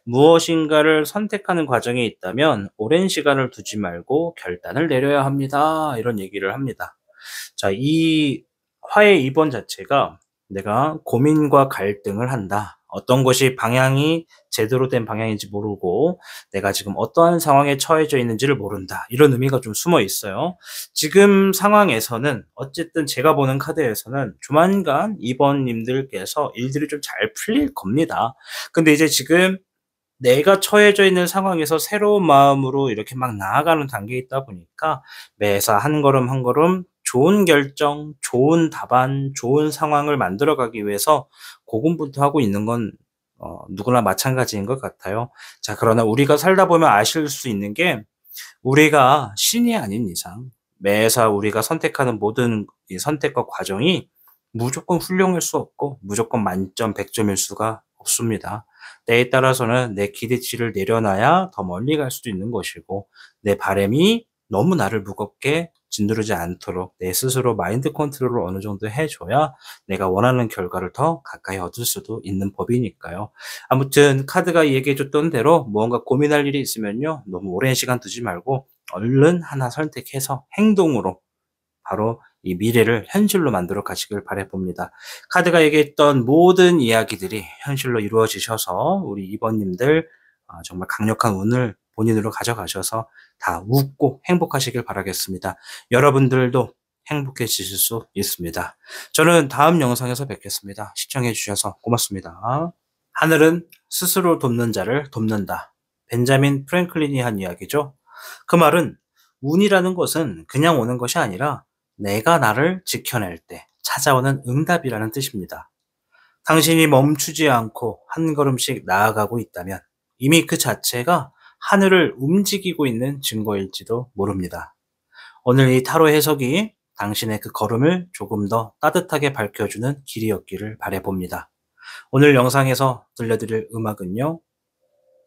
무엇인가를 선택하는 과정에 있다면 오랜 시간을 두지 말고 결단을 내려야 합니다. 이런 얘기를 합니다. 자, 이 화의 2번 자체가 내가 고민과 갈등을 한다. 어떤 것이 방향이 제대로 된 방향인지 모르고 내가 지금 어떠한 상황에 처해져 있는지를 모른다. 이런 의미가 좀 숨어 있어요. 지금 상황에서는 어쨌든 제가 보는 카드에서는 조만간 2번님들께서 일들이 좀 잘 풀릴 겁니다. 근데 이제 지금 내가 처해져 있는 상황에서 새로운 마음으로 이렇게 막 나아가는 단계에 있다 보니까 매사 한 걸음 한 걸음 좋은 결정, 좋은 답안, 좋은 상황을 만들어가기 위해서 고군분투하고 있는 건 누구나 마찬가지인 것 같아요. 자, 그러나 우리가 살다 보면 아실 수 있는 게 우리가 신이 아닌 이상 매사 우리가 선택하는 모든 이 선택과 과정이 무조건 훌륭할 수 없고 무조건 만점 100점일 수가 없습니다. 때에 따라서는 내 기대치를 내려놔야 더 멀리 갈 수도 있는 것이고 내 바람이 너무 나를 무겁게 짓누르지 않도록 내 스스로 마인드 컨트롤을 어느 정도 해줘야 내가 원하는 결과를 더 가까이 얻을 수도 있는 법이니까요. 아무튼 카드가 얘기해줬던 대로 무언가 고민할 일이 있으면요. 너무 오랜 시간 두지 말고 얼른 하나 선택해서 행동으로 바로 이 미래를 현실로 만들어 가시길 바라봅니다. 카드가 얘기했던 모든 이야기들이 현실로 이루어지셔서 우리 2번님들 정말 강력한 운을 본인으로 가져가셔서 다 웃고 행복하시길 바라겠습니다. 여러분들도 행복해지실 수 있습니다. 저는 다음 영상에서 뵙겠습니다. 시청해 주셔서 고맙습니다. 하늘은 스스로 돕는 자를 돕는다. 벤자민 프랭클린이 한 이야기죠. 그 말은 운이라는 것은 그냥 오는 것이 아니라 내가 나를 지켜낼 때 찾아오는 응답이라는 뜻입니다. 당신이 멈추지 않고 한 걸음씩 나아가고 있다면 이미 그 자체가 하늘을 움직이고 있는 증거일지도 모릅니다. 오늘 이 타로 해석이 당신의 그 걸음을 조금 더 따뜻하게 밝혀주는 길이었기를 바라봅니다. 오늘 영상에서 들려드릴 음악은요.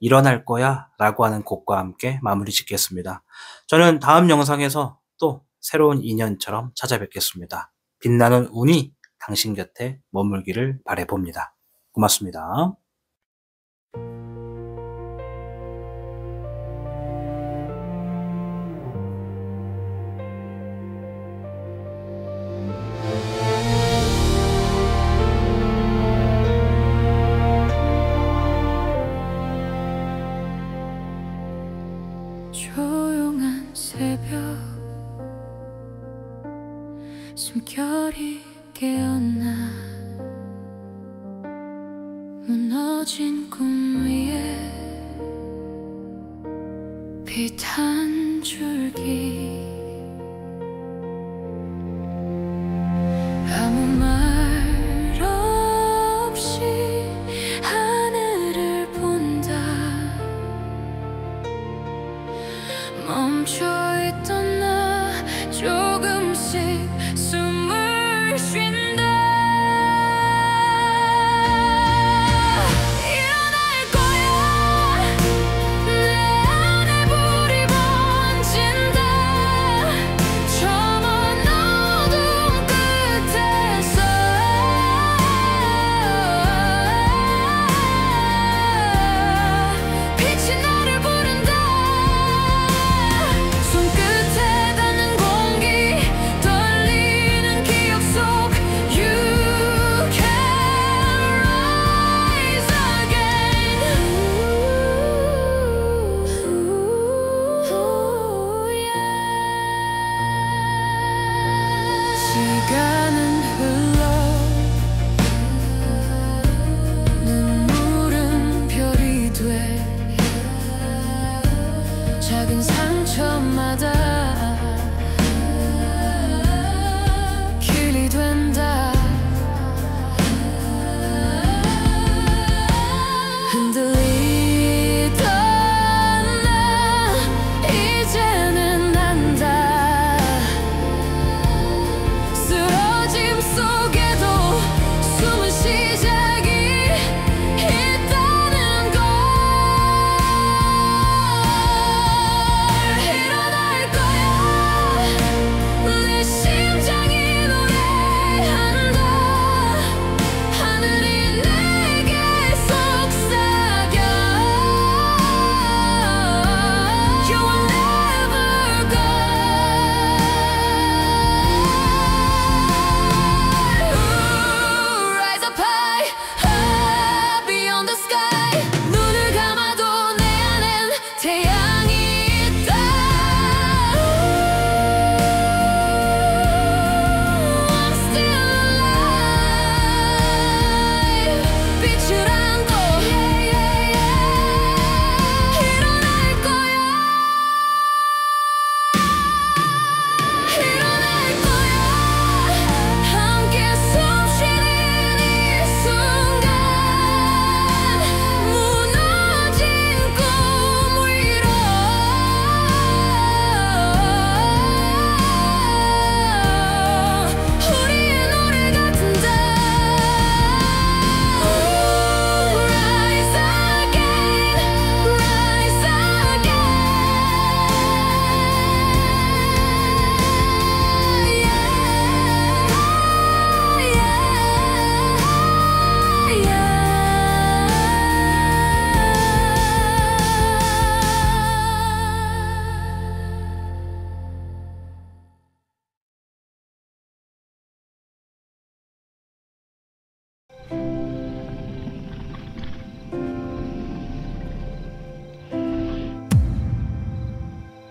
일어날 거야 라고 하는 곡과 함께 마무리 짓겠습니다. 저는 다음 영상에서 또 새로운 인연처럼 찾아뵙겠습니다. 빛나는 운이 당신 곁에 머물기를 바라봅니다. 고맙습니다. 조용한 새벽 숨결이 깨어나 무너진 꿈 위에 빛 한 줄기 아무 말 없이 하늘을 본다 멈춰있던 나 조금씩 숨을 쉰다 일어날 거야 내 안에 불이 번진다 저 먼 어두운 끝에서 빛이 나를 부른다 손끝에 닿는 공기 떨리는 기억 속 You can rise again 시간은 흘러 눈물은 별이 돼 작은 상처마다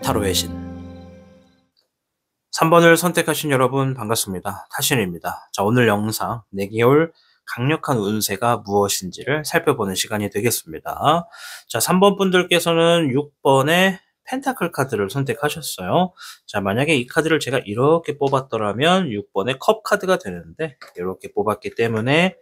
타로의 신 3번을 선택하신 여러분 반갑습니다. 타신입니다. 자, 오늘 영상 4개월 강력한 운세가 무엇인지를 살펴보는 시간이 되겠습니다. 자, 3번 분들께서는 6번의 펜타클 카드를 선택하셨어요. 자, 만약에 이 카드를 제가 이렇게 뽑았더라면 6번의 컵 카드가 되는데 이렇게 뽑았기 때문에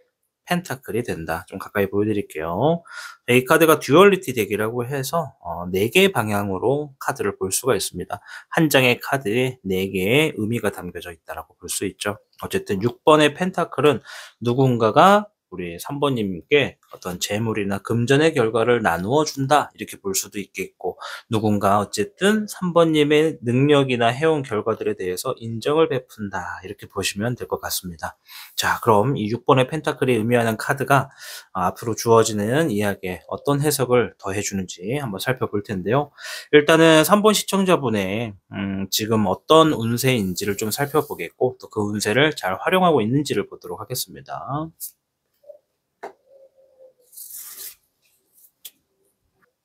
펜타클이 된다. 좀 가까이 보여드릴게요. 이 카드가 듀얼리티 덱이라고 해서 4개 방향으로 카드를 볼 수가 있습니다. 한 장의 카드에 4개의 의미가 담겨져 있다고 볼 수 있죠. 어쨌든 6번의 펜타클은 누군가가 우리 3번님께 어떤 재물이나 금전의 결과를 나누어 준다 이렇게 볼 수도 있겠고, 누군가 어쨌든 3번님의 능력이나 해온 결과들에 대해서 인정을 베푼다 이렇게 보시면 될 것 같습니다. 자, 그럼 이 6번의 펜타클이 의미하는 카드가 앞으로 주어지는 이야기에 어떤 해석을 더해주는지 한번 살펴볼 텐데요. 일단은 3번 시청자분의 지금 어떤 운세인지를 좀 살펴보겠고, 또 그 운세를 잘 활용하고 있는지를 보도록 하겠습니다.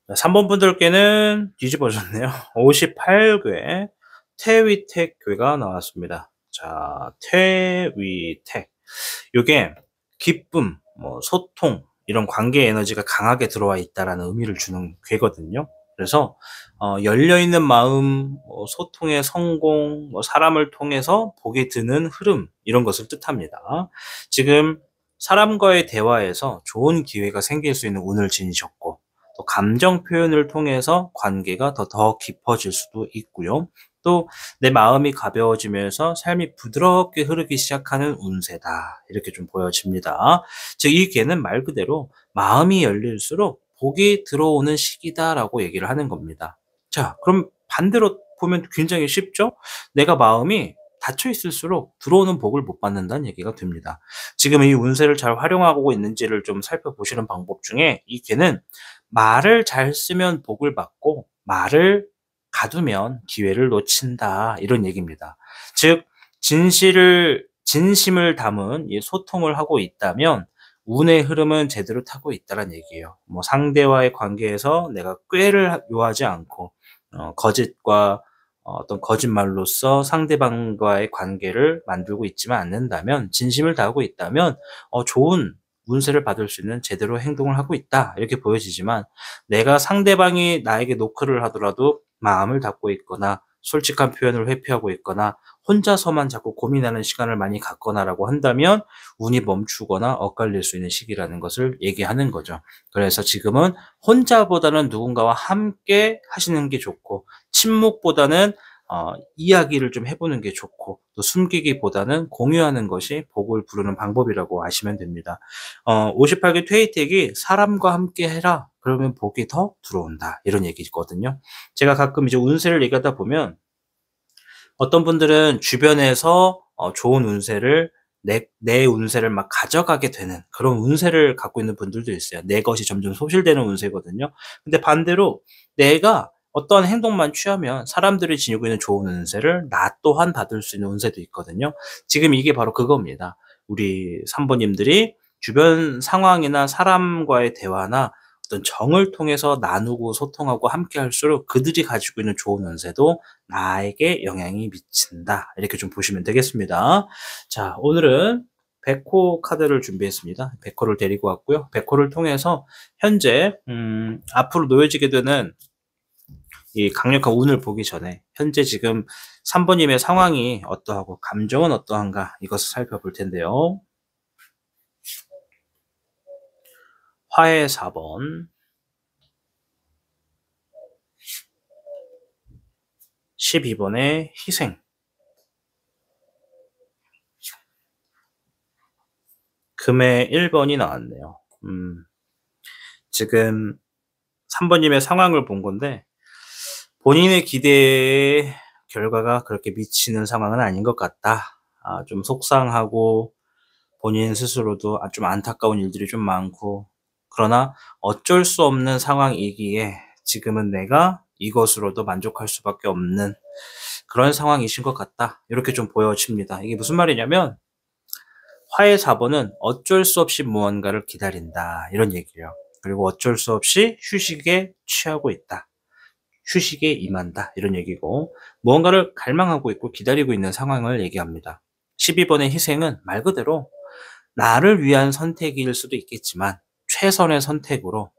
3번 분들께는 뒤집어졌네요. 58궤 태위택궤가 나왔습니다. 자, 태위택. 요게 기쁨, 소통, 이런 관계 에너지가 강하게 들어와 있다라는 의미를 주는 궤거든요. 그래서 열려있는 마음, 소통의 성공, 사람을 통해서 복이 드는 흐름, 이런 것을 뜻합니다. 지금 사람과의 대화에서 좋은 기회가 생길 수 있는 운을 지니셨고, 또 감정 표현을 통해서 관계가 더 깊어질 수도 있고요. 또 내 마음이 가벼워지면서 삶이 부드럽게 흐르기 시작하는 운세다 이렇게 좀 보여집니다. 즉 이 개는 말 그대로 마음이 열릴수록 복이 들어오는 시기다라고 얘기를 하는 겁니다. 자, 그럼 반대로 보면 굉장히 쉽죠? 내가 마음이 닫혀 있을수록 들어오는 복을 못 받는다는 얘기가 됩니다. 지금 이 운세를 잘 활용하고 있는지를 좀 살펴보시는 방법 중에 이 개는 말을 잘 쓰면 복을 받고 말을 가두면 기회를 놓친다 이런 얘기입니다. 즉 진심을 담은 이 소통을 하고 있다면 운의 흐름은 제대로 타고 있다는 얘기예요. 상대와의 관계에서 내가 꾀를 요하지 않고 거짓과 어떤 거짓말로써 상대방과의 관계를 만들고 있지만 않는다면, 진심을 다하고 있다면 좋은 운세를 받을 수 있는 제대로 행동을 하고 있다 이렇게 보여지지만, 내가 상대방이 나에게 노크를 하더라도 마음을 닫고 있거나 솔직한 표현을 회피하고 있거나 혼자서만 자꾸 고민하는 시간을 많이 갖거나라고 한다면 운이 멈추거나 엇갈릴 수 있는 시기라는 것을 얘기하는 거죠. 그래서 지금은 혼자보다는 누군가와 함께 하시는 게 좋고, 침묵보다는 이야기를 좀 해보는 게 좋고, 또 숨기기보다는 공유하는 것이 복을 부르는 방법이라고 아시면 됩니다. 58개 퇴이택이 사람과 함께 해라. 그러면 복이 더 들어온다. 이런 얘기거든요. 제가 가끔 이제 운세를 얘기하다 보면 어떤 분들은 주변에서 좋은 운세를 내 운세를 막 가져가게 되는 그런 운세를 갖고 있는 분들도 있어요. 내 것이 점점 소실되는 운세거든요. 근데 반대로 내가 어떠한 행동만 취하면 사람들이 지니고 있는 좋은 운세를 나 또한 받을 수 있는 운세도 있거든요. 지금 이게 바로 그겁니다. 우리 3번님들이 주변 상황이나 사람과의 대화나 어떤 정을 통해서 나누고 소통하고 함께 할수록 그들이 가지고 있는 좋은 운세도 나에게 영향이 미친다. 이렇게 좀 보시면 되겠습니다. 자, 오늘은 백호 카드를 준비했습니다. 백호를 데리고 왔고요. 백호를 통해서 현재 앞으로 놓여지게 되는 이 강력한 운을 보기 전에 현재 지금 3번님의 상황이 어떠하고 감정은 어떠한가 이것을 살펴볼 텐데요. 화해 4번, 12번의 희생, 금의 1번이 나왔네요. 지금 3번님의 상황을 본 건데 본인의 기대의 결과가 그렇게 미치는 상황은 아닌 것 같다. 좀 속상하고 본인 스스로도 좀 안타까운 일들이 좀 많고, 그러나 어쩔 수 없는 상황이기에 지금은 내가 이것으로도 만족할 수밖에 없는 그런 상황이신 것 같다. 이렇게 좀 보여집니다. 이게 무슨 말이냐면 화의 4번은 어쩔 수 없이 무언가를 기다린다 이런 얘기예요. 그리고 어쩔 수 없이 휴식에 취하고 있다. 휴식에 임한다. 이런 얘기고 무언가를 갈망하고 있고 기다리고 있는 상황을 얘기합니다. 12번의 희생은 말 그대로 나를 위한 선택일 수도 있겠지만 최선의 선택으로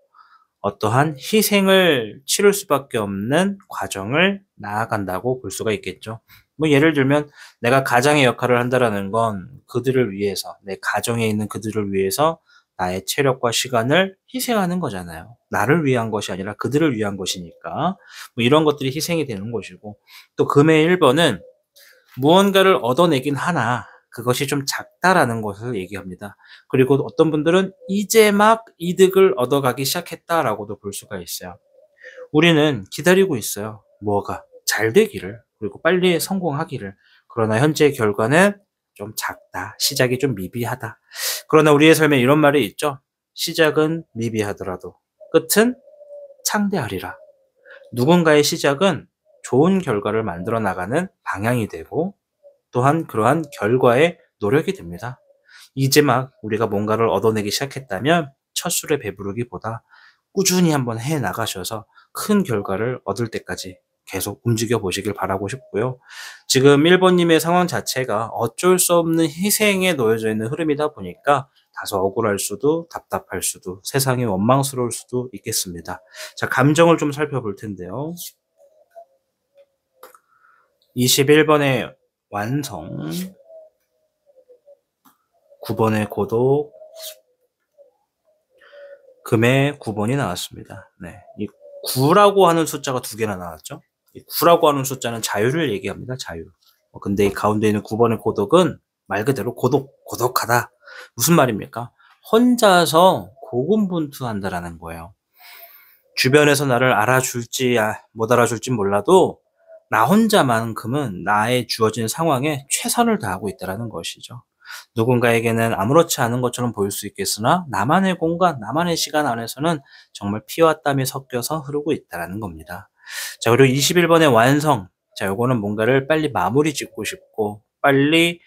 어떠한 희생을 치를 수밖에 없는 과정을 나아간다고 볼 수가 있겠죠. 뭐 예를 들면 내가 가장의 역할을 한다라는 건 그들을 위해서, 내 가정에 있는 그들을 위해서 나의 체력과 시간을 희생하는 거잖아요. 나를 위한 것이 아니라 그들을 위한 것이니까 뭐 이런 것들이 희생이 되는 것이고, 또 금의 1번은 무언가를 얻어내긴 하나 그것이 좀 작다라는 것을 얘기합니다. 그리고 어떤 분들은 이제 막 이득을 얻어가기 시작했다라고도 볼 수가 있어요. 우리는 기다리고 있어요. 뭐가 잘 되기를, 그리고 빨리 성공하기를. 그러나 현재의 결과는 좀 작다. 시작이 좀 미비하다. 그러나 우리의 삶에 이런 말이 있죠. 시작은 미비하더라도 끝은 창대하리라. 누군가의 시작은 좋은 결과를 만들어 나가는 방향이 되고 또한 그러한 결과의 노력이 됩니다. 이제 막 우리가 뭔가를 얻어내기 시작했다면 첫 술에 배부르기보다 꾸준히 한번 해 나가셔서 큰 결과를 얻을 때까지 계속 움직여 보시길 바라고 싶고요. 지금 1번님의 상황 자체가 어쩔 수 없는 희생에 놓여져 있는 흐름이다 보니까 다소 억울할 수도 답답할 수도 세상이 원망스러울 수도 있겠습니다. 자, 감정을 좀 살펴볼 텐데요. 21번의 완성, 9번의 고독, 금의 9번이 나왔습니다. 네, 이 9라고 하는 숫자가 두 개나 나왔죠. 이 9라고 하는 숫자는 자유를 얘기합니다. 자유. 근데 이 가운데 있는 9번의 고독은 말 그대로 고독하다. 무슨 말입니까? 혼자서 고군분투한다라는 거예요. 주변에서 나를 알아줄지 못 알아줄지 몰라도 나 혼자만큼은 나의 주어진 상황에 최선을 다하고 있다는 것이죠. 누군가에게는 아무렇지 않은 것처럼 보일 수 있겠으나 나만의 공간, 나만의 시간 안에서는 정말 피와 땀이 섞여서 흐르고 있다는 겁니다. 자, 그리고 21번의 완성. 자, 요거는 뭔가를 빨리 마무리 짓고 싶고 빨리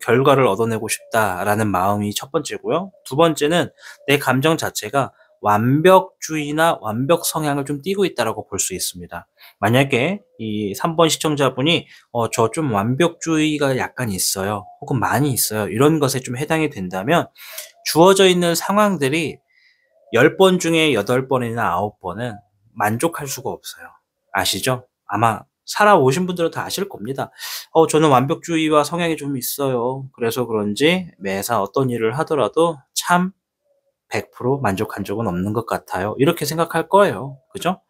결과를 얻어내고 싶다라는 마음이 첫 번째고요. 두 번째는 내 감정 자체가 완벽주의나 완벽 성향을 좀 띠고 있다라고 볼 수 있습니다. 만약에 이 3번 시청자분이 저 좀 완벽주의가 약간 있어요. 혹은 많이 있어요. 이런 것에 좀 해당이 된다면 주어져 있는 상황들이 10번 중에 8번이나 9번은 만족할 수가 없어요. 아시죠? 아마 살아오신 분들은 다 아실 겁니다. 저는 완벽주의와 성향이 좀 있어요. 그래서 그런지 매사 어떤 일을 하더라도 참 100% 만족한 적은 없는 것 같아요. 이렇게 생각할 거예요. 그죠?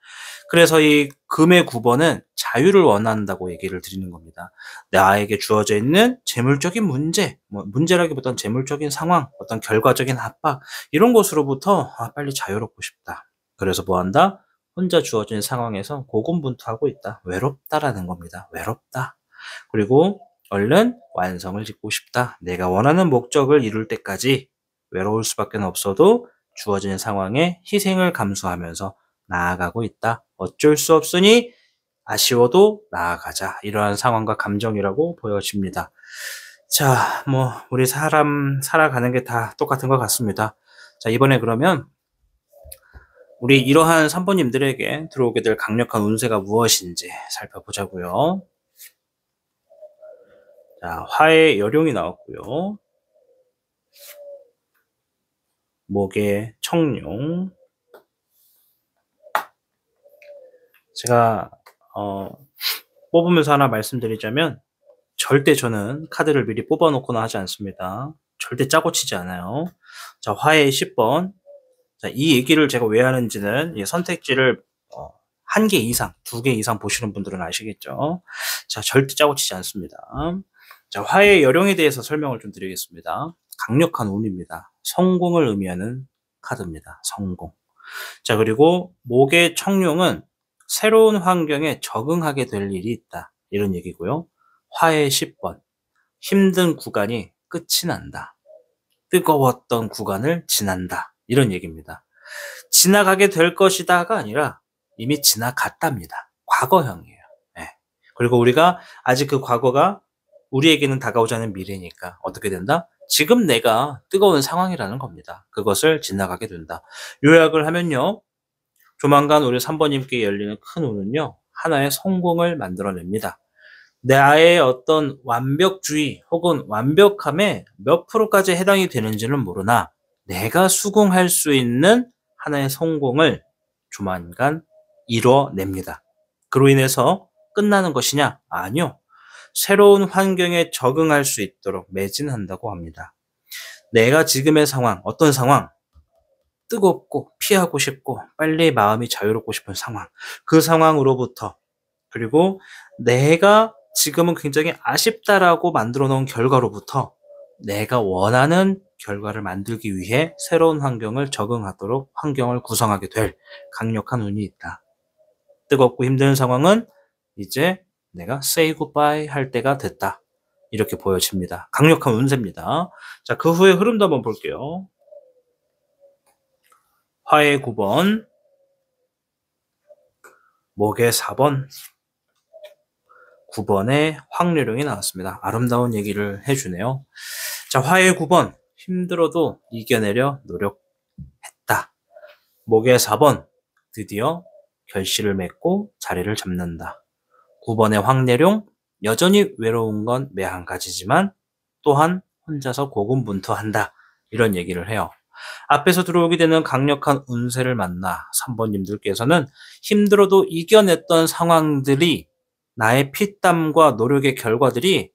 그래서 이 금의 9번은 자유를 원한다고 얘기를 드리는 겁니다. 나에게 주어져 있는 재물적인 문제, 문제라기보다는 재물적인 상황, 어떤 결과적인 압박, 이런 것으로부터 빨리 자유롭고 싶다. 그래서 뭐 한다? 혼자 주어진 상황에서 고군분투하고 있다. 외롭다라는 겁니다. 외롭다. 그리고 얼른 완성을 짓고 싶다. 내가 원하는 목적을 이룰 때까지 외로울 수밖에 없어도 주어진 상황에 희생을 감수하면서 나아가고 있다. 어쩔 수 없으니 아쉬워도 나아가자. 이러한 상황과 감정이라고 보여집니다. 자, 우리 사람 살아가는 게 다 똑같은 것 같습니다. 자, 이번에 그러면 우리 이러한 3번님들에게 들어오게 될 강력한 운세가 무엇인지 살펴보자고요. 자, 화의 여룡이 나왔고요. 목의 청룡. 제가 뽑으면서 하나 말씀드리자면 절대 저는 카드를 미리 뽑아놓거나 하지 않습니다. 절대 짜고 치지 않아요. 자, 화의 10번. 자, 이 얘기를 제가 왜 하는지는 이 선택지를 1개 이상, 2개 이상 보시는 분들은 아시겠죠. 자, 절대 짜고 치지 않습니다. 자, 화의 여룡에 대해서 설명을 좀 드리겠습니다. 강력한 운입니다. 성공을 의미하는 카드입니다. 성공. 자, 그리고 목의 청룡은 새로운 환경에 적응하게 될 일이 있다. 이런 얘기고요. 화의 10번. 힘든 구간이 끝이 난다. 뜨거웠던 구간을 지난다. 이런 얘기입니다. 지나가게 될 것이다가 아니라 이미 지나갔답니다. 과거형이에요. 네. 그리고 우리가 아직 그 과거가 우리에게는 다가오지 않은 미래니까 어떻게 된다? 지금 내가 뜨거운 상황이라는 겁니다. 그것을 지나가게 된다. 요약을 하면요. 조만간 우리 3번님께 열리는 큰 운은요, 하나의 성공을 만들어냅니다. 나의 어떤 완벽주의 혹은 완벽함에 몇 프로까지 해당이 되는지는 모르나 내가 수긍할 수 있는 하나의 성공을 조만간 이뤄냅니다. 그로 인해서 끝나는 것이냐? 아니요. 새로운 환경에 적응할 수 있도록 매진한다고 합니다. 내가 지금의 상황, 어떤 상황? 뜨겁고 피하고 싶고 빨리 마음이 자유롭고 싶은 상황. 그 상황으로부터, 그리고 내가 지금은 굉장히 아쉽다라고 만들어 놓은 결과로부터 내가 원하는 결과를 만들기 위해 새로운 환경을 적응하도록 환경을 구성하게 될 강력한 운이 있다. 뜨겁고 힘든 상황은 이제 내가 say goodbye 할 때가 됐다. 이렇게 보여집니다. 강력한 운세입니다. 자, 그 후에 흐름도 한번 볼게요. 화의 9번, 목의 4번, 9번에 황류령이 나왔습니다. 아름다운 얘기를 해주네요. 자, 화의 9번, 힘들어도 이겨내려 노력했다. 목의 4번, 드디어 결실을 맺고 자리를 잡는다. 9번의 황내룡, 여전히 외로운 건 매한 가지지만 또한 혼자서 고군분투한다. 이런 얘기를 해요. 앞에서 들어오게 되는 강력한 운세를 만나 3번님들께서는 힘들어도 이겨냈던 상황들이, 나의 피땀과 노력의 결과들이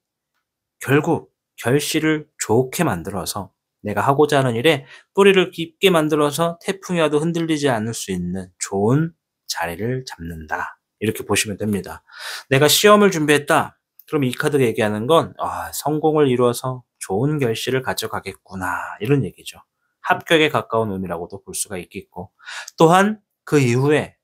결국 결실을 좋게 만들어서 내가 하고자 하는 일에 뿌리를 깊게 만들어서 태풍이 와도 흔들리지 않을 수 있는 좋은 자리를 잡는다. 이렇게 보시면 됩니다. 내가 시험을 준비했다. 그럼 이 카드가 얘기하는 건 성공을 이루어서 좋은 결실을 가져가겠구나, 이런 얘기죠. 합격에 가까운 운이라고도 볼 수가 있겠고, 또한 그 이후에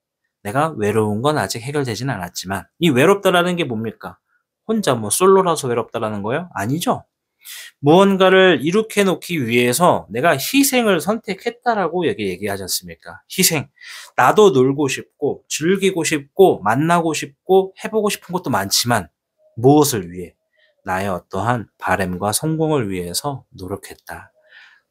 내가 외로운 건 아직 해결되진 않았지만, 이 외롭다라는 게 뭡니까? 혼자 솔로라서 외롭다라는 거예요? 아니죠. 무언가를 이룩해 놓기 위해서 내가 희생을 선택했다라고 여기 얘기하지 않습니까? 희생. 나도 놀고 싶고 즐기고 싶고 만나고 싶고 해보고 싶은 것도 많지만 무엇을 위해? 나의 어떠한 바램과 성공을 위해서 노력했다.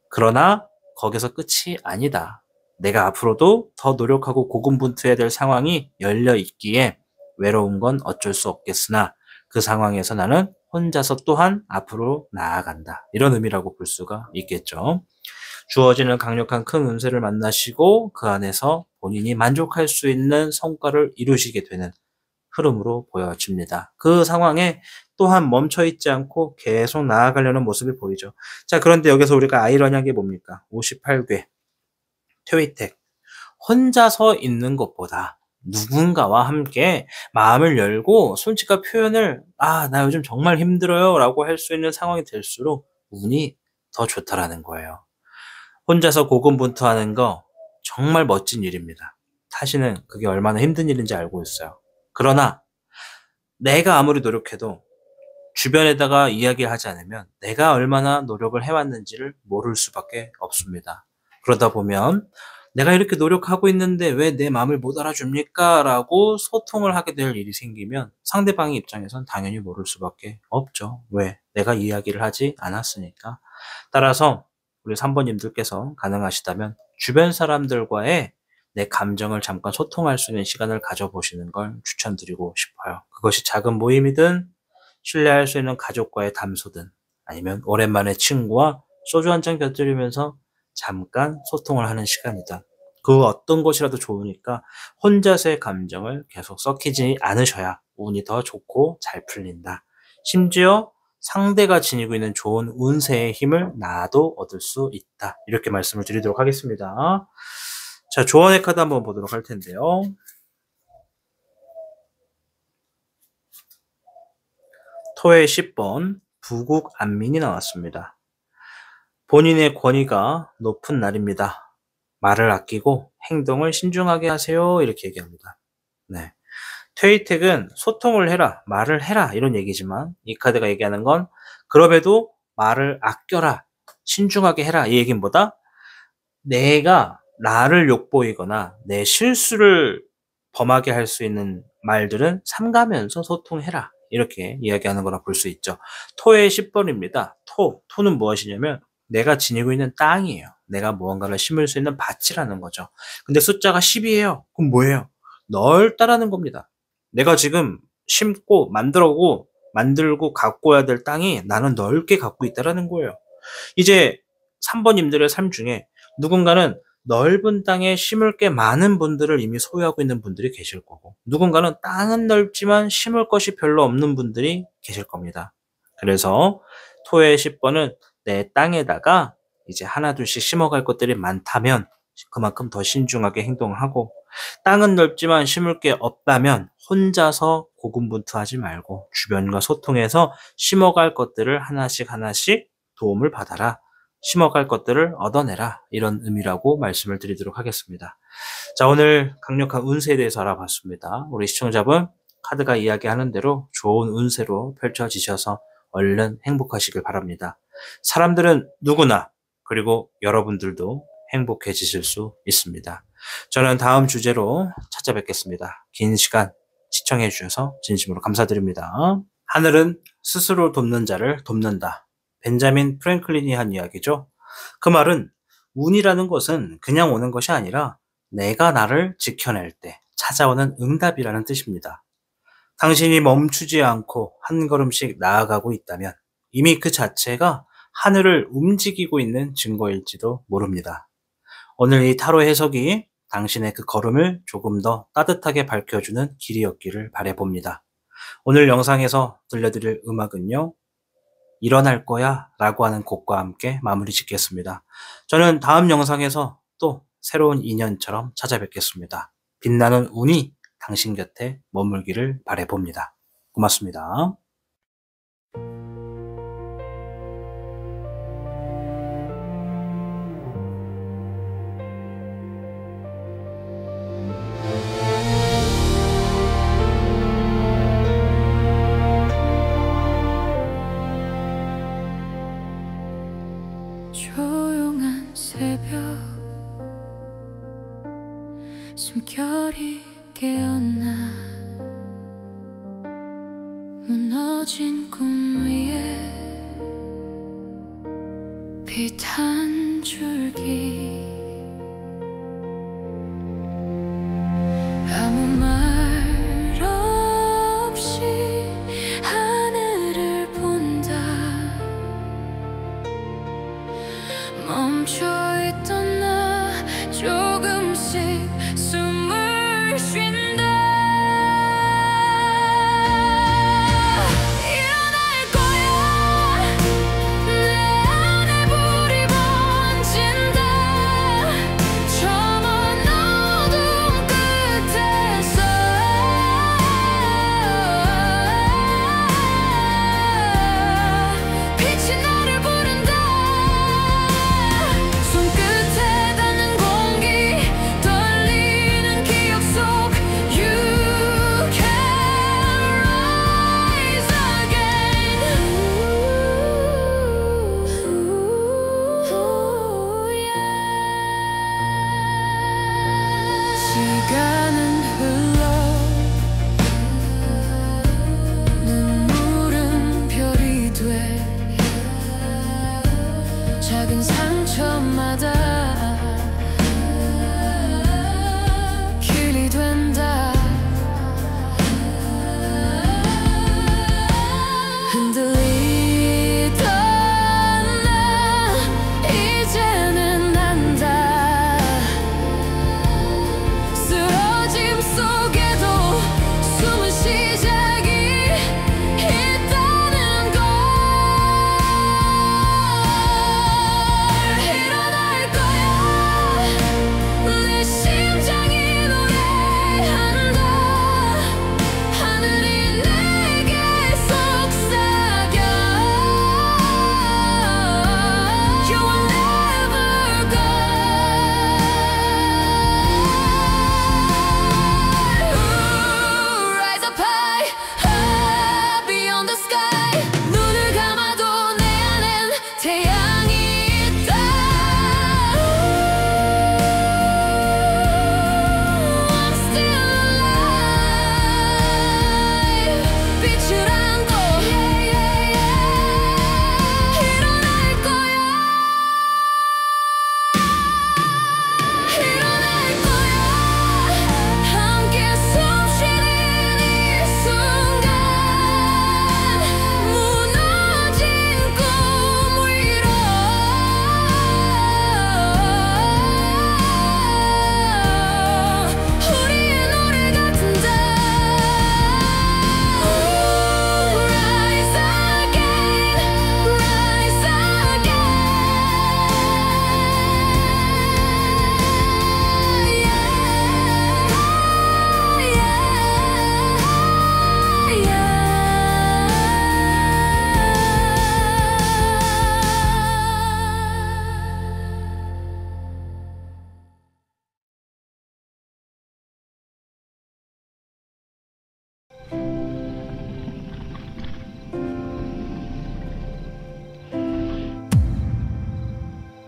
그러나 거기서 끝이 아니다. 내가 앞으로도 더 노력하고 고군분투해야 될 상황이 열려 있기에 외로운 건 어쩔 수 없겠으나 그 상황에서 나는 혼자서 또한 앞으로 나아간다. 이런 의미라고 볼 수가 있겠죠. 주어지는 강력한 큰 운세를 만나시고 그 안에서 본인이 만족할 수 있는 성과를 이루시게 되는 흐름으로 보여집니다. 그 상황에 또한 멈춰있지 않고 계속 나아가려는 모습이 보이죠. 자, 그런데 여기서 우리가 아이러니한 게 뭡니까? 58괴 퇴위택. 혼자서 있는 것보다 누군가와 함께 마음을 열고 솔직한 표현을 나 요즘 정말 힘들어요 라고 할 수 있는 상황이 될수록 운이 더 좋다라는 거예요. 혼자서 고군분투하는 거 정말 멋진 일입니다. 타시는 그게 얼마나 힘든 일인지 알고 있어요. 그러나 내가 아무리 노력해도 주변에다가 이야기하지 않으면 내가 얼마나 노력을 해왔는지를 모를 수밖에 없습니다. 그러다 보면 내가 이렇게 노력하고 있는데 왜 내 마음을 못 알아줍니까? 라고 소통을 하게 될 일이 생기면 상대방의 입장에선 당연히 모를 수밖에 없죠. 왜? 내가 이야기를 하지 않았으니까. 따라서 우리 3번님들께서 가능하시다면 주변 사람들과의 내 감정을 잠깐 소통할 수 있는 시간을 가져보시는 걸 추천드리고 싶어요. 그것이 작은 모임이든 신뢰할 수 있는 가족과의 담소든 아니면 오랜만에 친구와 소주 한 잔 곁들이면서 잠깐 소통을 하는 시간이다. 그 어떤 것이라도 좋으니까 혼자서의 감정을 계속 썩히지 않으셔야 운이 더 좋고 잘 풀린다. 심지어 상대가 지니고 있는 좋은 운세의 힘을 나도 얻을 수 있다. 이렇게 말씀을 드리도록 하겠습니다. 자, 조언의 카드 한번 보도록 할 텐데요. 토의 10번 부국안민이 나왔습니다. 본인의 권위가 높은 날입니다. 말을 아끼고 행동을 신중하게 하세요. 이렇게 얘기합니다. 네. 퇴위택은 소통을 해라, 말을 해라 이런 얘기지만 이 카드가 얘기하는 건 그럼에도 말을 아껴라, 신중하게 해라 이 얘기는 뭐다? 내가 나를 욕보이거나 내 실수를 범하게 할 수 있는 말들은 삼가면서 소통해라. 이렇게 이야기하는 거라 볼 수 있죠. 토의 10번입니다. 토는 무엇이냐면 내가 지니고 있는 땅이에요. 내가 무언가를 심을 수 있는 밭이라는 거죠. 근데 숫자가 10이에요. 그럼 뭐예요? 넓다라는 겁니다. 내가 지금 심고 만들고 가꿔야 될 땅이 나는 넓게 갖고 있다라는 거예요. 이제 3번님들의 삶 중에 누군가는 넓은 땅에 심을 게 많은 분들을 이미 소유하고 있는 분들이 계실 거고, 누군가는 땅은 넓지만 심을 것이 별로 없는 분들이 계실 겁니다. 그래서 토의 10번은 내 땅에다가 이제 하나둘씩 심어갈 것들이 많다면 그만큼 더 신중하게 행동하고, 땅은 넓지만 심을 게 없다면 혼자서 고군분투하지 말고 주변과 소통해서 심어갈 것들을 하나씩 도움을 받아라. 심어갈 것들을 얻어내라. 이런 의미라고 말씀을 드리도록 하겠습니다. 자, 오늘 강력한 운세에 대해서 알아봤습니다. 우리 시청자분, 카드가 이야기하는 대로 좋은 운세로 펼쳐지셔서 얼른 행복하시길 바랍니다. 사람들은 누구나, 그리고 여러분들도 행복해지실 수 있습니다. 저는 다음 주제로 찾아뵙겠습니다. 긴 시간 시청해 주셔서 진심으로 감사드립니다. 하늘은 스스로 돕는 자를 돕는다. 벤자민 프랭클린이 한 이야기죠. 그 말은 운이라는 것은 그냥 오는 것이 아니라 내가 나를 지켜낼 때 찾아오는 응답이라는 뜻입니다. 당신이 멈추지 않고 한 걸음씩 나아가고 있다면 이미 그 자체가 하늘을 움직이고 있는 증거일지도 모릅니다. 오늘 이 타로 해석이 당신의 그 걸음을 조금 더 따뜻하게 밝혀주는 길이었기를 바라봅니다. 오늘 영상에서 들려드릴 음악은요, 일어날 거야 라고 하는 곡과 함께 마무리 짓겠습니다. 저는 다음 영상에서 또 새로운 인연처럼 찾아뵙겠습니다. 빛나는 운이 당신 곁에 머물기를 바라봅니다. 고맙습니다. 조용한 새벽 숨결이 깨어나 무너진 꿈 위에 빛 한 줄기 아무 말 없이 하늘을 본다 멈춰있던 나 조금씩 숨을 쉰다 일어날 거야 내 안에 불이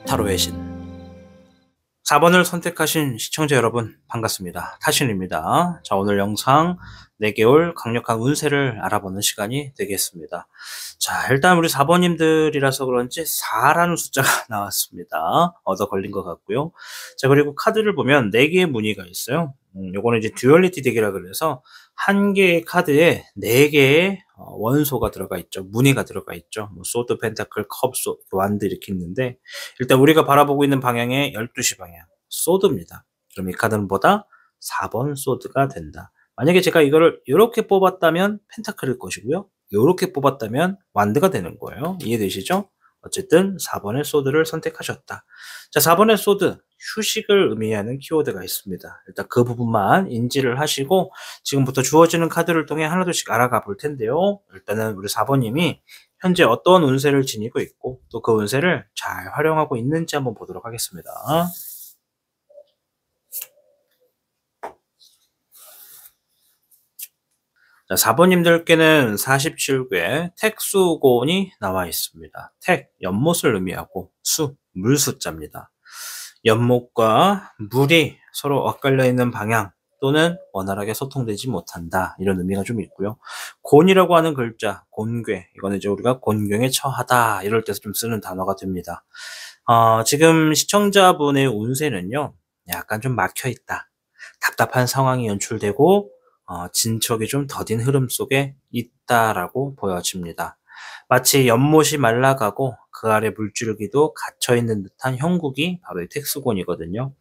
타로의 신. 4번을 선택하신 시청자 여러분 반갑습니다. 타신입니다. 자, 오늘 영상 4개월 강력한 운세를 알아보는 시간이 되겠습니다. 자, 일단 우리 4번님들이라서 그런지 4라는 숫자가 나왔습니다. 얻어 걸린 것 같고요. 자, 그리고 카드를 보면 4개의 무늬가 있어요. 요거는 이제 듀얼리티 덱이라 그래서 한 개의 카드에 4개의 원소가 들어가 있죠. 무늬가 들어가 있죠. 뭐 소드, 펜타클, 컵, 완드 이렇게 있는데, 일단 우리가 바라보고 있는 방향의 12시 방향 소드입니다. 그럼 이 카드는 뭐다? 4번 소드가 된다. 만약에 제가 이거를 이렇게 뽑았다면 펜타클일 것이고요. 이렇게 뽑았다면 완드가 되는 거예요. 이해되시죠? 어쨌든 4번의 소드를 선택하셨다. 자, 4번의 소드, 휴식을 의미하는 키워드가 있습니다. 일단 그 부분만 인지를 하시고 지금부터 주어지는 카드를 통해 하나둘씩 알아가 볼 텐데요. 일단은 우리 4번님이 현재 어떤 운세를 지니고 있고 또 그 운세를 잘 활용하고 있는지 한번 보도록 하겠습니다. 자, 4번님들께는 47개 택수곤이 나와 있습니다. 택, 연못을 의미하고 수, 물 숫자입니다. 연못과 물이 서로 엇갈려 있는 방향 또는 원활하게 소통되지 못한다, 이런 의미가 좀 있고요. 곤이라고 하는 글자, 곤괴, 이거는 이제 우리가 곤경에 처하다 이럴 때서 좀 쓰는 단어가 됩니다. 지금 시청자분의 운세는요, 약간 좀 막혀 있다, 답답한 상황이 연출되고 진척이 좀 더딘 흐름 속에 있다라고 보여집니다. 마치 연못이 말라가고 그 아래 물줄기도 갇혀있는 듯한 형국이 바로 이 택수곤이거든요.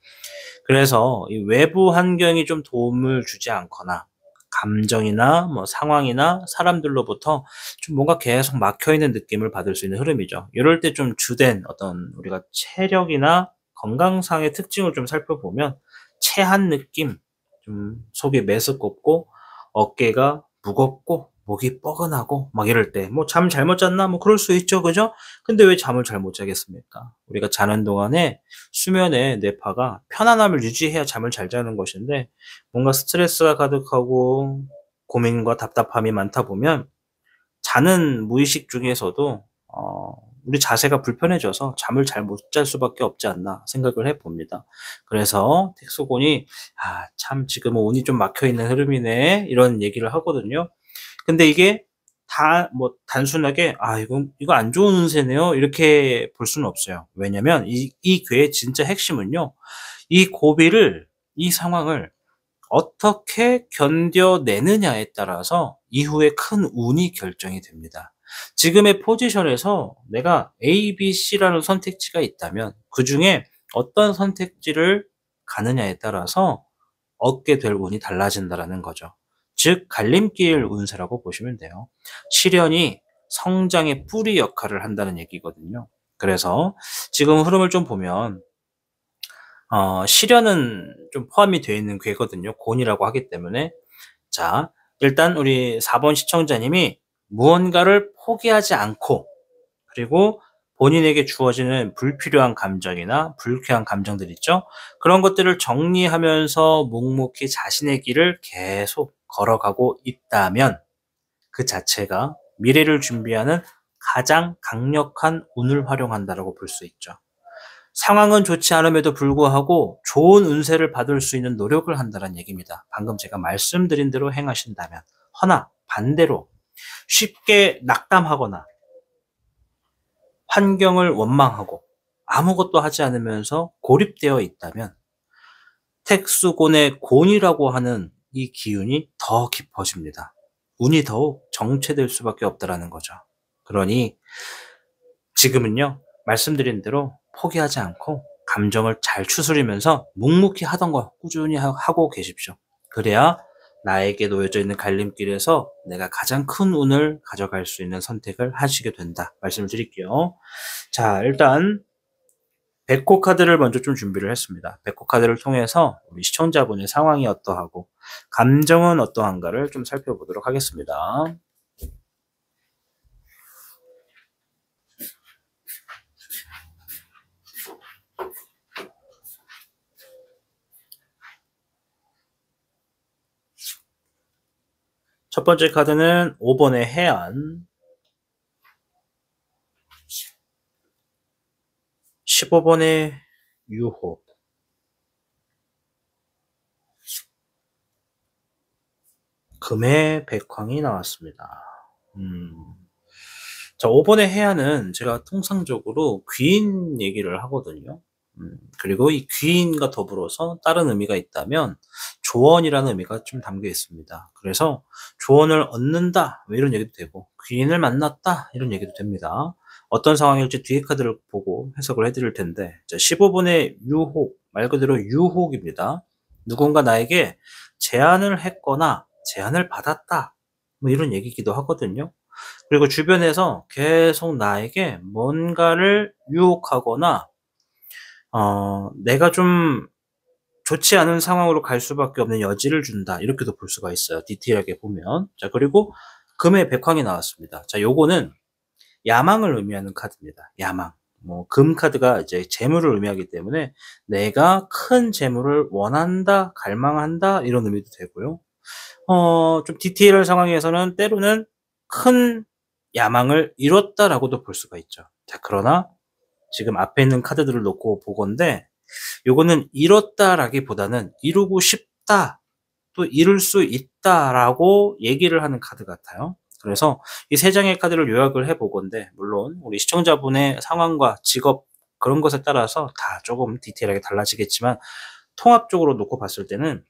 그래서 이 외부 환경이 좀 도움을 주지 않거나 감정이나 뭐 상황이나 사람들로부터 좀 뭔가 계속 막혀있는 느낌을 받을 수 있는 흐름이죠. 이럴 때 좀 주된 어떤 우리가 체력이나 건강상의 특징을 좀 살펴보면 체한 느낌, 좀 속이 메스껍고 어깨가 무겁고 목이 뻐근하고 막 이럴 때 뭐 잠 잘못 잤나 뭐 그럴 수 있죠, 그죠? 근데 왜 잠을 잘 못 자겠습니까? 우리가 자는 동안에 수면의 뇌파가 편안함을 유지해야 잠을 잘 자는 것인데, 뭔가 스트레스가 가득하고 고민과 답답함이 많다 보면 자는 무의식 중에서도 우리 자세가 불편해져서 잠을 잘 못 잘 수밖에 없지 않나 생각을 해봅니다. 그래서 택소곤이 참 지금은 운이 좀 막혀있는 흐름이네 이런 얘기를 하거든요. 근데 이게 다 뭐 단순하게 이거 안 좋은 운세네요 이렇게 볼 수는 없어요. 왜냐면 이 괴의 진짜 핵심은요, 이 고비를, 이 상황을 어떻게 견뎌내느냐에 따라서 이후에 큰 운이 결정이 됩니다. 지금의 포지션에서 내가 A, B, C라는 선택지가 있다면 그 중에 어떤 선택지를 가느냐에 따라서 얻게 될 운이 달라진다라는 거죠. 즉 갈림길 운세라고 보시면 돼요. 시련이 성장의 뿌리 역할을 한다는 얘기거든요. 그래서 지금 흐름을 좀 보면 시련은 좀 포함이 되어 있는 괴거든요. 곤이라고 하기 때문에. 자, 일단 우리 4번 시청자님이 무언가를 포기하지 않고, 그리고 본인에게 주어지는 불필요한 감정이나 불쾌한 감정들 있죠? 그런 것들을 정리하면서 묵묵히 자신의 길을 계속 걸어가고 있다면 그 자체가 미래를 준비하는 가장 강력한 운을 활용한다라고 볼 수 있죠. 상황은 좋지 않음에도 불구하고 좋은 운세를 받을 수 있는 노력을 한다는 얘기입니다. 방금 제가 말씀드린 대로 행하신다면. 허나 반대로 쉽게 낙담하거나 환경을 원망하고 아무것도 하지 않으면서 고립되어 있다면 택수곤의 곤이라고 하는 이 기운이 더 깊어집니다. 운이 더욱 정체될 수밖에 없다라는 거죠. 그러니 지금은요, 말씀드린 대로 포기하지 않고 감정을 잘 추스리면서 묵묵히 하던 거 꾸준히 하고 계십시오. 그래야 나에게 놓여져 있는 갈림길에서 내가 가장 큰 운을 가져갈 수 있는 선택을 하시게 된다 말씀을 드릴게요. 자, 일단 백호 카드를 먼저 좀 준비를 했습니다. 백호 카드를 통해서 우리 시청자분의 상황이 어떠하고 감정은 어떠한가를 좀 살펴보도록 하겠습니다. 첫 번째 카드는 5번의 해안, 15번의 유혹. 금의 백황이 나왔습니다. 자, 5번의 해안은 제가 통상적으로 귀인 얘기를 하거든요. 그리고 이 귀인과 더불어서 다른 의미가 있다면 조언이라는 의미가 좀 담겨 있습니다. 그래서 조언을 얻는다 뭐 이런 얘기도 되고, 귀인을 만났다 이런 얘기도 됩니다. 어떤 상황일지 뒤에 카드를 보고 해석을 해드릴 텐데, 자, 15번의 유혹, 말 그대로 유혹입니다. 누군가 나에게 제안을 했거나 제안을 받았다 뭐 이런 얘기기도 하거든요. 그리고 주변에서 계속 나에게 뭔가를 유혹하거나 내가 좀 좋지 않은 상황으로 갈 수밖에 없는 여지를 준다, 이렇게도 볼 수가 있어요, 디테일하게 보면. 자, 그리고 금의 백황이 나왔습니다. 자, 요거는 야망을 의미하는 카드입니다. 야망. 뭐 금 카드가 이제 재물을 의미하기 때문에 내가 큰 재물을 원한다, 갈망한다 이런 의미도 되고요. 좀 디테일한 상황에서는 때로는 큰 야망을 이뤘다라고도 볼 수가 있죠. 자, 그러나 지금 앞에 있는 카드들을 놓고 보건대 요거는 이뤘다라기보다는 이루고 싶다, 또 이룰 수 있다라고 얘기를 하는 카드 같아요. 그래서 이 세 장의 카드를 요약을 해 보건대, 물론 우리 시청자분의 상황과 직업 그런 것에 따라서 다 조금 디테일하게 달라지겠지만 통합적으로 놓고 봤을 때는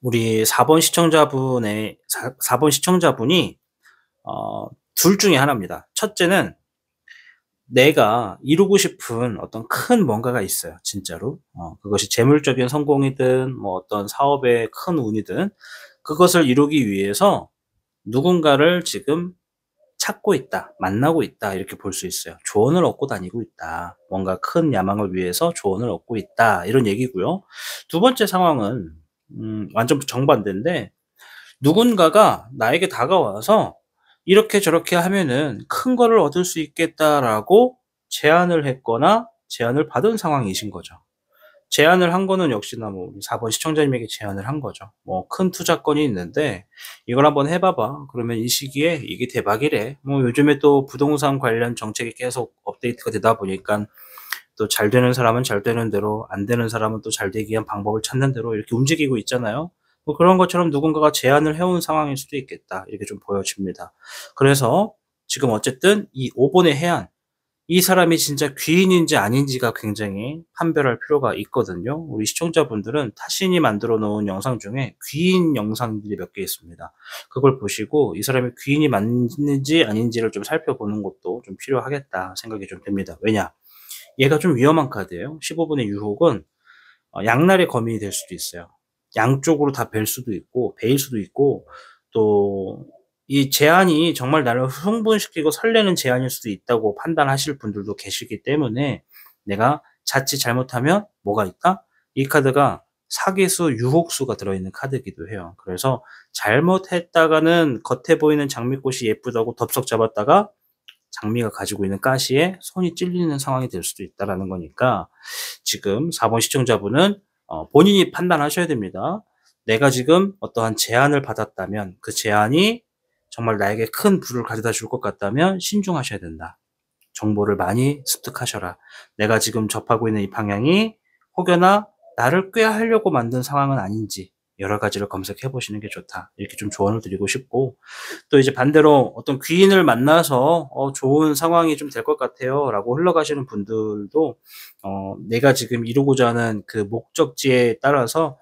우리 4번 시청자분이 둘 중에 하나입니다. 첫째는 내가 이루고 싶은 어떤 큰 뭔가가 있어요, 진짜로. 그것이 재물적인 성공이든 뭐 어떤 사업의 큰 운이든 그것을 이루기 위해서 누군가를 지금 찾고 있다, 만나고 있다, 이렇게 볼 수 있어요. 조언을 얻고 다니고 있다. 뭔가 큰 야망을 위해서 조언을 얻고 있다, 이런 얘기고요. 두 번째 상황은 완전 정반대인데, 누군가가 나에게 다가와서 이렇게 저렇게 하면은 큰 거를 얻을 수 있겠다라고 제안을 했거나 제안을 받은 상황이신 거죠. 제안을 한 거는 역시나 뭐 4번 시청자님에게 제안을 한 거죠. 뭐 큰 투자건이 있는데 이걸 한번 해봐봐. 그러면 이 시기에 이게 대박이래. 뭐 요즘에 또 부동산 관련 정책이 계속 업데이트가 되다 보니까 또 잘 되는 사람은 잘 되는 대로, 안 되는 사람은 또 잘 되기 위한 방법을 찾는 대로 이렇게 움직이고 있잖아요. 뭐 그런 것처럼 누군가가 제안을 해온 상황일 수도 있겠다, 이렇게 좀 보여집니다. 그래서 지금 어쨌든 이 5번의 해안, 이 사람이 진짜 귀인인지 아닌지가 굉장히 판별할 필요가 있거든요. 우리 시청자분들은 타신이 만들어 놓은 영상 중에 귀인 영상들이 몇 개 있습니다. 그걸 보시고 이 사람이 귀인이 맞는지 아닌지를 좀 살펴보는 것도 좀 필요하겠다 생각이 좀 됩니다. 왜냐? 얘가 좀 위험한 카드예요. 15번의 유혹은 양날의 검이 될 수도 있어요. 양쪽으로 다 벨 수도 있고, 베일 수도 있고, 또 이 제안이 정말 나를 흥분시키고 설레는 제안일 수도 있다고 판단하실 분들도 계시기 때문에, 내가 자칫 잘못하면 뭐가 있다? 이 카드가 사기수, 유혹수가 들어있는 카드이기도 해요. 그래서 잘못했다가는 겉에 보이는 장미꽃이 예쁘다고 덥석 잡았다가 장미가 가지고 있는 가시에 손이 찔리는 상황이 될 수도 있다라는 거니까, 지금 4번 시청자분은 본인이 판단하셔야 됩니다. 내가 지금 어떠한 제안을 받았다면 그 제안이 정말 나에게 큰 부를 가져다 줄 것 같다면 신중하셔야 된다. 정보를 많이 습득하셔라. 내가 지금 접하고 있는 이 방향이 혹여나 나를 꾀하려고 만든 상황은 아닌지 여러 가지를 검색해 보시는 게 좋다, 이렇게 좀 조언을 드리고 싶고, 또 이제 반대로 어떤 귀인을 만나서 좋은 상황이 좀 될 것 같아요 라고 흘러가시는 분들도 내가 지금 이루고자 하는 그 목적지에 따라서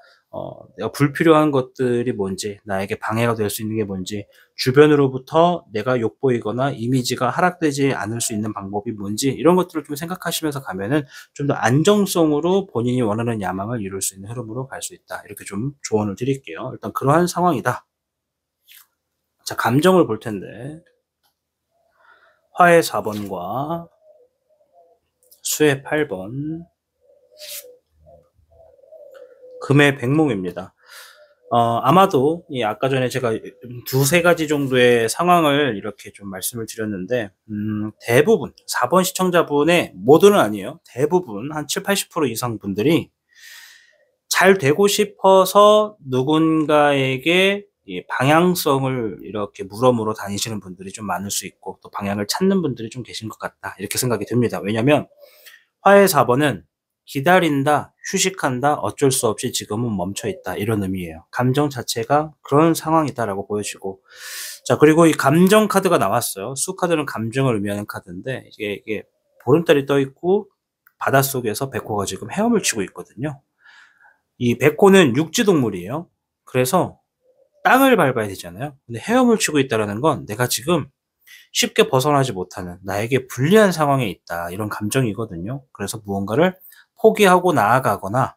내가 불필요한 것들이 뭔지, 나에게 방해가 될 수 있는 게 뭔지, 주변으로부터 내가 욕보이거나 이미지가 하락되지 않을 수 있는 방법이 뭔지, 이런 것들을 좀 생각하시면서 가면은 좀 더 안정성으로 본인이 원하는 야망을 이룰 수 있는 흐름으로 갈 수 있다, 이렇게 좀 조언을 드릴게요. 일단 그러한 상황이다. 자, 감정을 볼 텐데, 화의 4번과 수의 8번, 금의 백몽입니다. 아마도 아까 전에 제가 두세 가지 정도의 상황을 이렇게 좀 말씀을 드렸는데, 대부분 4번 시청자분의, 모두는 아니에요, 대부분 한 70~80% 이상 분들이 잘 되고 싶어서 누군가에게 이 방향성을 이렇게 물어 다니시는 분들이 좀 많을 수 있고, 또 방향을 찾는 분들이 좀 계신 것 같다, 이렇게 생각이 듭니다. 왜냐면 화의 4번은 기다린다, 휴식한다, 어쩔 수 없이 지금은 멈춰있다 이런 의미예요. 감정 자체가 그런 상황이다라고 보여지고, 자 그리고 이 감정 카드가 나왔어요. 수 카드는 감정을 의미하는 카드인데 이게 보름달이 떠 있고 바닷속에서 백호가 지금 헤엄을 치고 있거든요. 이 백호는 육지 동물이에요. 그래서 땅을 밟아야 되잖아요. 근데 헤엄을 치고 있다는 건 내가 지금 쉽게 벗어나지 못하는, 나에게 불리한 상황에 있다 이런 감정이거든요. 그래서 무언가를 포기하고 나아가거나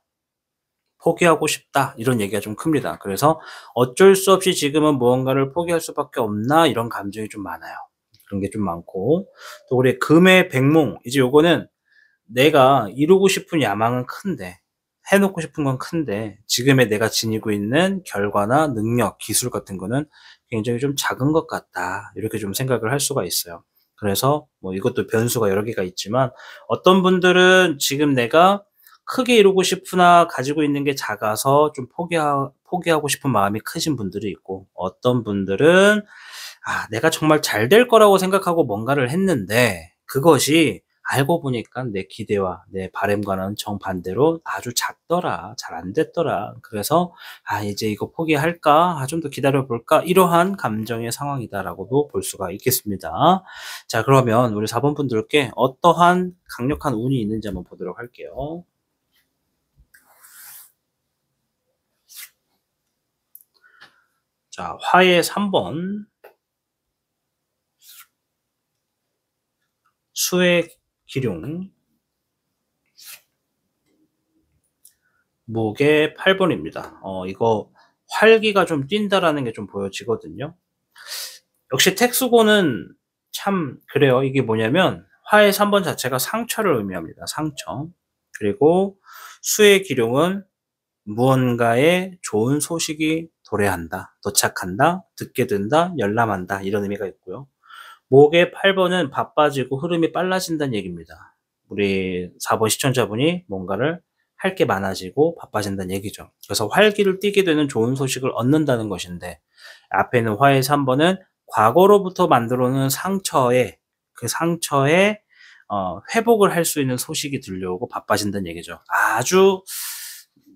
포기하고 싶다 이런 얘기가 좀 큽니다. 그래서 어쩔 수 없이 지금은 무언가를 포기할 수밖에 없나 이런 감정이 좀 많아요. 그런 게 좀 많고, 또 우리 금의 백몽, 이제 요거는 내가 이루고 싶은 야망은 큰데, 해놓고 싶은 건 큰데 지금의 내가 지니고 있는 결과나 능력, 기술 같은 거는 굉장히 좀 작은 것 같다 이렇게 좀 생각을 할 수가 있어요. 그래서 뭐 이것도 변수가 여러 개가 있지만, 어떤 분들은 지금 내가 크게 이루고 싶으나 가지고 있는 게 작아서 좀 포기하고 싶은 마음이 크신 분들이 있고, 어떤 분들은 내가 정말 잘 될 거라고 생각하고 뭔가를 했는데 그것이 알고 보니까 내 기대와 내 바람과는 정반대로 아주 작더라. 잘 안 됐더라. 그래서 이제 이거 포기할까? 좀 더 기다려 볼까? 이러한 감정의 상황이다라고도 볼 수가 있겠습니다. 자, 그러면 우리 4번 분들께 어떠한 강력한 운이 있는지 한번 보도록 할게요. 자, 화의 3번, 수의 기룡, 목의 8번입니다. 이거 활기가 좀 뛴다라는 게 좀 보여지거든요. 역시 택수고는 참 그래요. 이게 뭐냐면 화의 3번 자체가 상처를 의미합니다. 상처. 그리고 수의 기룡은 무언가의 좋은 소식이 도래한다, 도착한다, 듣게 된다, 열람한다 이런 의미가 있고요. 목의 8번은 바빠지고 흐름이 빨라진다는 얘기입니다. 우리 4번 시청자분이 뭔가를 할 게 많아지고 바빠진다는 얘기죠. 그래서 활기를 띠게 되는 좋은 소식을 얻는다는 것인데, 앞에 있는 화의 3번은 과거로부터 만들어 놓은 상처에, 그 상처에 회복을 할 수 있는 소식이 들려오고 바빠진다는 얘기죠. 아주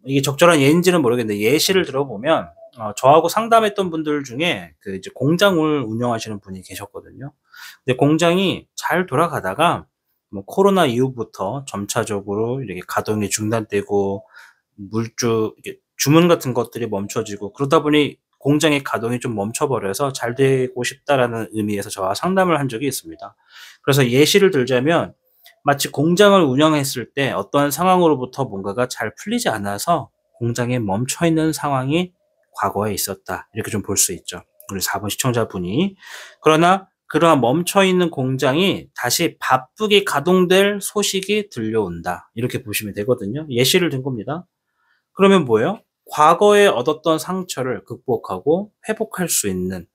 이게 적절한 예인지는 모르겠는데 예시를 들어보면, 저하고 상담했던 분들 중에 그 이제 공장을 운영하시는 분이 계셨거든요. 근데 공장이 잘 돌아가다가 뭐 코로나 이후부터 점차적으로 이렇게 가동이 중단되고 이게 주문 같은 것들이 멈춰지고 그러다 보니 공장의 가동이 좀 멈춰버려서 잘 되고 싶다라는 의미에서 저와 상담을 한 적이 있습니다. 그래서 예시를 들자면, 마치 공장을 운영했을 때 어떠한 상황으로부터 뭔가가 잘 풀리지 않아서 공장에 멈춰 있는 상황이 과거에 있었다. 이렇게 좀 볼 수 있죠. 우리 4번 시청자분이. 그러나 그러한 멈춰 있는 공장이 다시 바쁘게 가동될 소식이 들려온다. 이렇게 보시면 되거든요. 예시를 든 겁니다. 그러면 뭐예요? 과거에 얻었던 상처를 극복하고 회복할 수 있는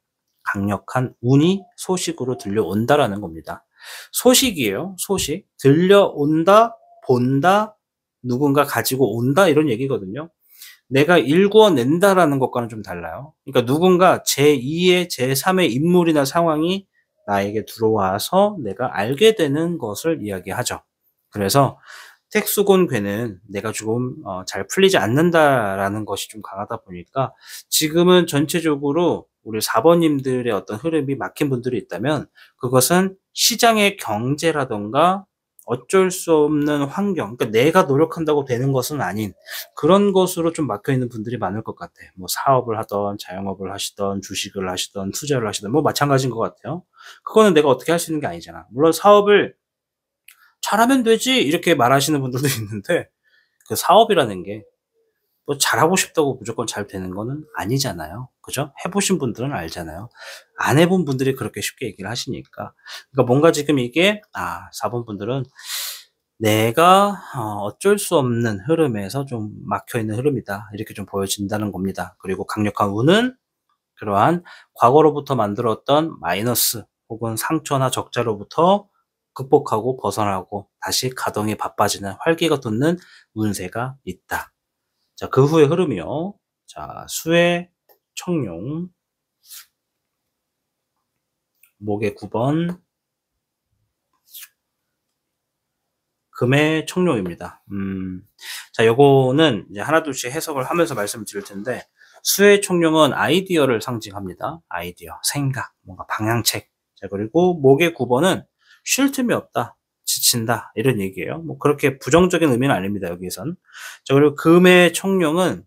강력한 운이 소식으로 들려온다라는 겁니다. 소식이에요. 소식. 들려온다, 본다, 누군가 가지고 온다 이런 얘기거든요. 내가 일구어낸다라는 것과는 좀 달라요. 그러니까 누군가 제2의 제3의 인물이나 상황이 나에게 들어와서 내가 알게 되는 것을 이야기하죠. 그래서 택수곤 괴는 내가 조금 잘 풀리지 않는다라는 것이 좀 강하다 보니까, 지금은 전체적으로 우리 4번님들의 어떤 흐름이 막힌 분들이 있다면 그것은 시장의 경제라던가 어쩔 수 없는 환경, 그러니까 내가 노력한다고 되는 것은 아닌 그런 것으로 좀 막혀 있는 분들이 많을 것 같아. 뭐 사업을 하던, 자영업을 하시던, 주식을 하시던, 투자를 하시던 뭐 마찬가지인 것 같아요. 그거는 내가 어떻게 할 수 있는 게 아니잖아. 물론 사업을 잘하면 되지 이렇게 말하시는 분들도 있는데, 그 사업이라는 게 또 잘하고 싶다고 무조건 잘 되는 거는 아니잖아요. 그죠? 해보신 분들은 알잖아요. 안 해본 분들이 그렇게 쉽게 얘기를 하시니까. 그러니까 뭔가 지금 이게 4번 분들은 내가 어쩔 수 없는 흐름에서 좀 막혀있는 흐름이다 이렇게 좀 보여진다는 겁니다. 그리고 강력한 운은 그러한 과거로부터 만들었던 마이너스 혹은 상처나 적자로부터 극복하고 벗어나고 다시 가동이 바빠지는 활기가 돋는 운세가 있다. 자, 그 후의 흐름이요. 자, 수의 청룡, 목의 9번, 금의 청룡입니다. 자, 요거는 이제 하나둘씩 해석을 하면서 말씀을 드릴 텐데, 수의 청룡은 아이디어를 상징합니다. 아이디어, 생각, 뭔가 방향책. 자, 그리고 목의 9번은 쉴 틈이 없다, 지친다, 이런 얘기예요. 뭐 그렇게 부정적인 의미는 아닙니다, 여기선. 자, 그리고 금의 청룡은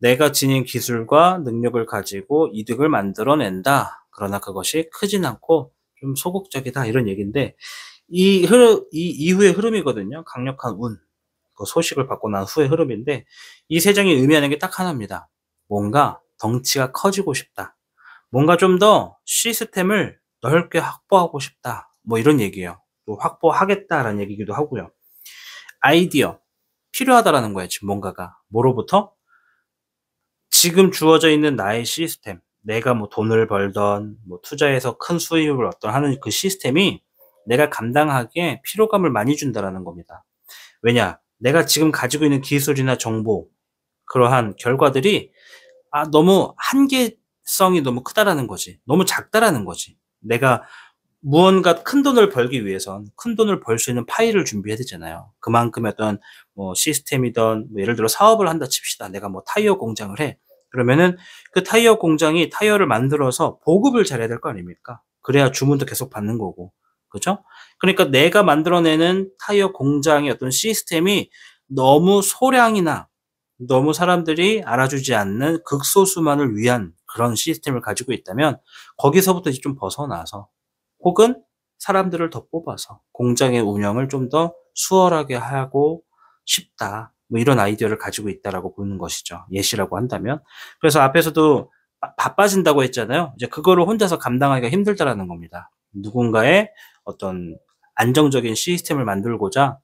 내가 지닌 기술과 능력을 가지고 이득을 만들어낸다. 그러나 그것이 크진 않고 좀 소극적이다, 이런 얘기인데, 이 이후의 흐름이거든요. 강력한 운, 그 소식을 받고 난 후의 흐름인데, 이 세 장이 의미하는 게 딱 하나입니다. 뭔가 덩치가 커지고 싶다. 뭔가 좀 더 시스템을 넓게 확보하고 싶다. 뭐 이런 얘기예요. 또 확보하겠다라는 얘기기도 하고요. 아이디어, 필요하다라는 거예요. 지금 뭔가가. 뭐로부터? 지금 주어져 있는 나의 시스템. 내가 뭐 돈을 벌던, 뭐 투자해서 큰 수익을 얻던 하는 그 시스템이 내가 감당하기에 피로감을 많이 준다라는 겁니다. 왜냐? 내가 지금 가지고 있는 기술이나 정보, 그러한 결과들이 너무 한계성이 너무 크다라는 거지. 너무 작다라는 거지. 내가 무언가 큰 돈을 벌기 위해선 큰 돈을 벌 수 있는 파일을 준비해야 되잖아요. 그만큼의 어떤 뭐 시스템이든, 뭐 예를 들어 사업을 한다 칩시다. 내가 뭐 타이어 공장을 해. 그러면은 그 타이어 공장이 타이어를 만들어서 보급을 잘해야 될 거 아닙니까? 그래야 주문도 계속 받는 거고. 그죠? 그러니까 내가 만들어내는 타이어 공장의 어떤 시스템이 너무 소량이나 너무 사람들이 알아주지 않는 극소수만을 위한 그런 시스템을 가지고 있다면, 거기서부터 이제 좀 벗어나서, 혹은 사람들을 더 뽑아서 공장의 운영을 좀 더 수월하게 하고 싶다, 뭐 이런 아이디어를 가지고 있다라고 보는 것이죠. 예시라고 한다면. 그래서 앞에서도 바빠진다고 했잖아요. 이제 그거를 혼자서 감당하기가 힘들다라는 겁니다. 누군가의 어떤 안정적인 시스템을 만들고자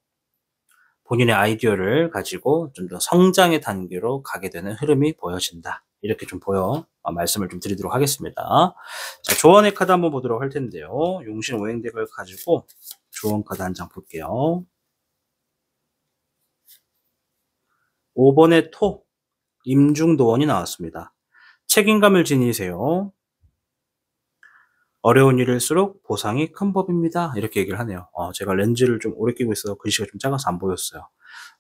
본인의 아이디어를 가지고 좀 더 성장의 단계로 가게 되는 흐름이 보여진다. 이렇게 좀 말씀을 좀 드리도록 하겠습니다. 자, 조언의 카드 한번 보도록 할 텐데요. 용신 오행덱을 가지고 조언 카드 한 장 볼게요. 5번의 토, 임중도원이 나왔습니다. 책임감을 지니세요. 어려운 일일수록 보상이 큰 법입니다. 이렇게 얘기를 하네요. 제가 렌즈를 좀 오래 끼고 있어서 글씨가 좀 작아서 안 보였어요.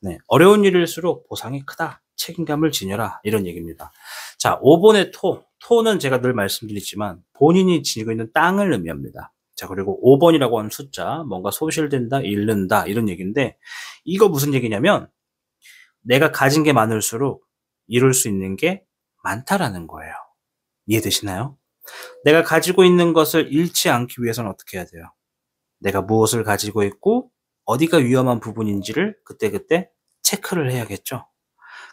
네, 어려운 일일수록 보상이 크다. 책임감을 지녀라. 이런 얘기입니다. 자, 5번의 토. 토는 제가 늘 말씀드리지만 본인이 지니고 있는 땅을 의미합니다. 자, 그리고 5번이라고 하는 숫자, 뭔가 소실된다, 잃는다, 이런 얘기인데, 이거 무슨 얘기냐면 내가 가진 게 많을수록 이룰 수 있는 게 많다라는 거예요. 이해되시나요? 내가 가지고 있는 것을 잃지 않기 위해서는 어떻게 해야 돼요? 내가 무엇을 가지고 있고 어디가 위험한 부분인지를 그때그때 체크를 해야겠죠.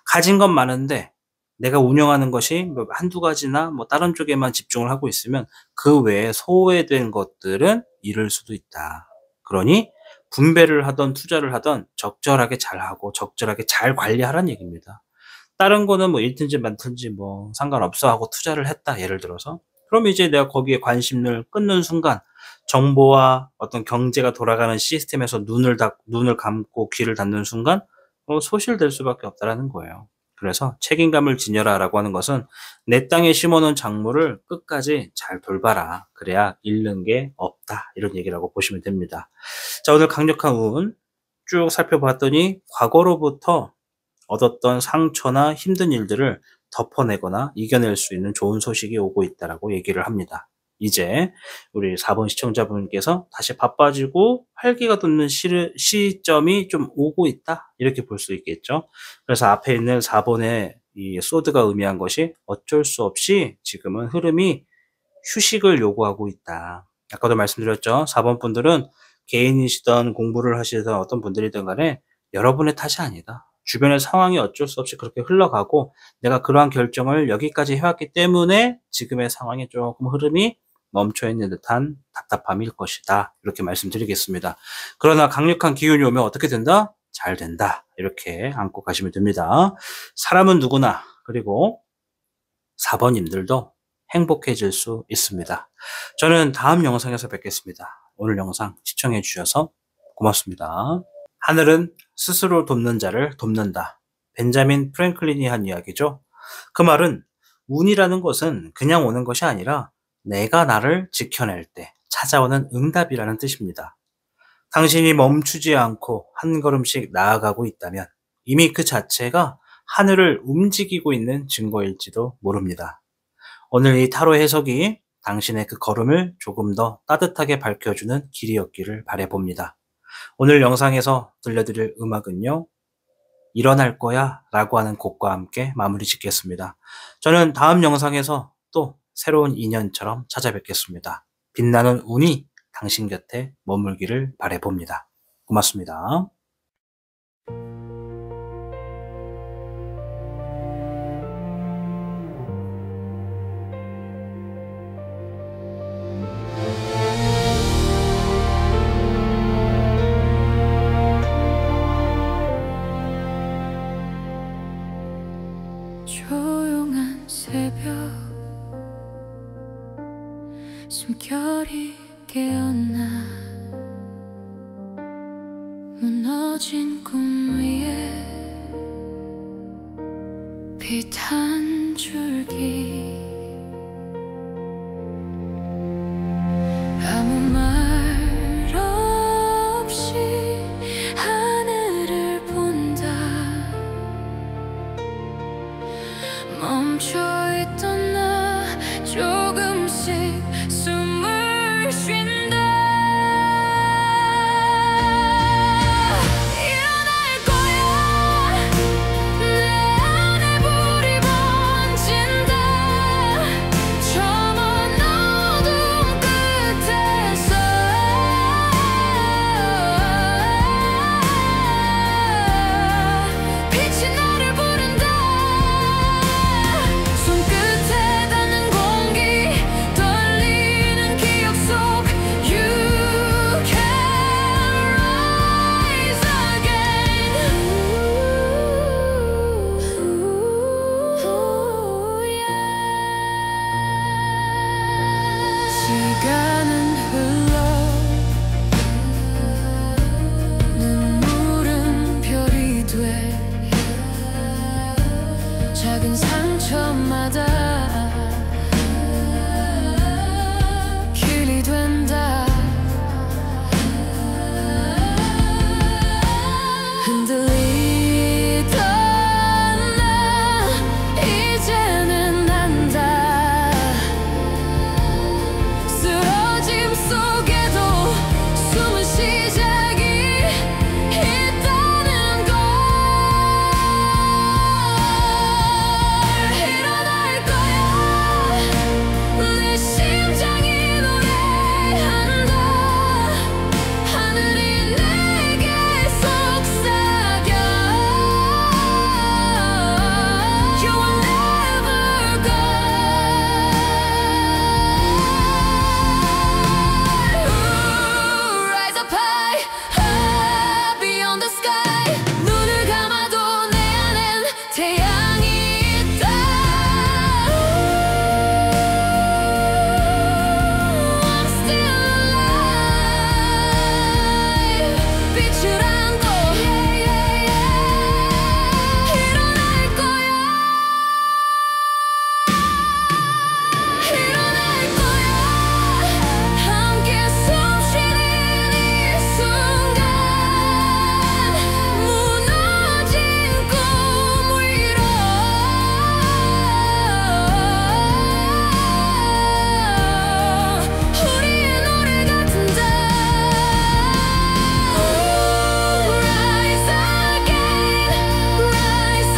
가진 건 많은데 내가 운영하는 것이 뭐 한두 가지나 뭐 다른 쪽에만 집중을 하고 있으면 그 외에 소외된 것들은 잃을 수도 있다. 그러니 분배를 하던 투자를 하던 적절하게 잘하고 적절하게 잘 관리하라는 얘기입니다. 다른 거는 뭐 잃든지 많든지 뭐 상관없어 하고 투자를 했다, 예를 들어서. 그럼 이제 내가 거기에 관심을 끊는 순간 정보와 어떤 경제가 돌아가는 시스템에서 눈을 감고 귀를 닫는 순간 소실될 수밖에 없다라는 거예요. 그래서 책임감을 지녀라라고 하는 것은 내 땅에 심어놓은 작물을 끝까지 잘 돌봐라. 그래야 잃는 게 없다. 이런 얘기라고 보시면 됩니다. 자, 오늘 강력한 운 쭉 살펴봤더니 과거로부터 얻었던 상처나 힘든 일들을 덮어내거나 이겨낼 수 있는 좋은 소식이 오고 있다라고 얘기를 합니다. 이제 우리 4번 시청자분께서 다시 바빠지고 활기가 돋는 시점이 좀 오고 있다, 이렇게 볼 수 있겠죠. 그래서 앞에 있는 4번의 이 소드가 의미한 것이 어쩔 수 없이 지금은 흐름이 휴식을 요구하고 있다. 아까도 말씀드렸죠. 4번 분들은 개인이시던 공부를 하시던 어떤 분들이든 간에 여러분의 탓이 아니다. 주변의 상황이 어쩔 수 없이 그렇게 흘러가고 내가 그러한 결정을 여기까지 해왔기 때문에 지금의 상황에 조금 흐름이 멈춰있는 듯한 답답함일 것이다. 이렇게 말씀드리겠습니다. 그러나 강력한 기운이 오면 어떻게 된다? 잘 된다. 이렇게 안고 가시면 됩니다. 사람은 누구나, 그리고 4번님들도 행복해질 수 있습니다. 저는 다음 영상에서 뵙겠습니다. 오늘 영상 시청해 주셔서 고맙습니다. 하늘은 스스로 돕는 자를 돕는다. 벤자민 프랭클린이 한 이야기죠. 그 말은 운이라는 것은 그냥 오는 것이 아니라 내가 나를 지켜낼 때 찾아오는 응답이라는 뜻입니다. 당신이 멈추지 않고 한 걸음씩 나아가고 있다면 이미 그 자체가 하늘을 움직이고 있는 증거일지도 모릅니다. 오늘 이 타로 해석이 당신의 그 걸음을 조금 더 따뜻하게 밝혀주는 길이었기를 바라봅니다. 오늘 영상에서 들려드릴 음악은요, 일어날 거야 라고 하는 곡과 함께 마무리 짓겠습니다. 저는 다음 영상에서 또 새로운 인연처럼 찾아뵙겠습니다. 빛나는 운이 당신 곁에 머물기를 바라봅니다. 고맙습니다. 조용한 새벽 숨결이 깨었나 무너진 꿈 위에 빛 한 줄기 아무 말 없이 하늘을 본다 멈춰있던 나 조금씩 숨을 쉰다 일어날 거야 내 안에 불이 번진다 저 먼 어둠 끝에서 빛이 나를 부른다 손끝에 닿는 공기 떨리는 기억 속 You can rise again 시간은 흘러 눈물은 별이 돼 작은 상처마다 길이 된다 흔들리던 나 이제는 안다 쓰러짐 속에도 숨은 시작이 있다는 걸 일어날 거야 내 심장이 노래한다 하늘이 내게 속삭여 You will never go Rise up high, high beyond the sky 눈을 감아도 내 안엔 태양이 있다 I'm still alive 빛을 안고 일어날 거야 일어날 거야 함께 숨쉬는 이 순간 무너진 꿈 위로 우리의 노래가 든다 Rise again, rise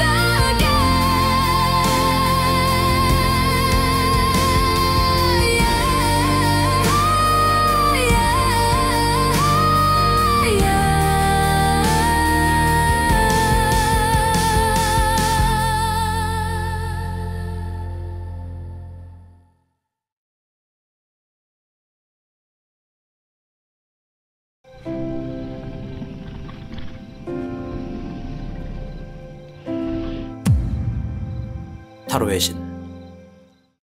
타로의 신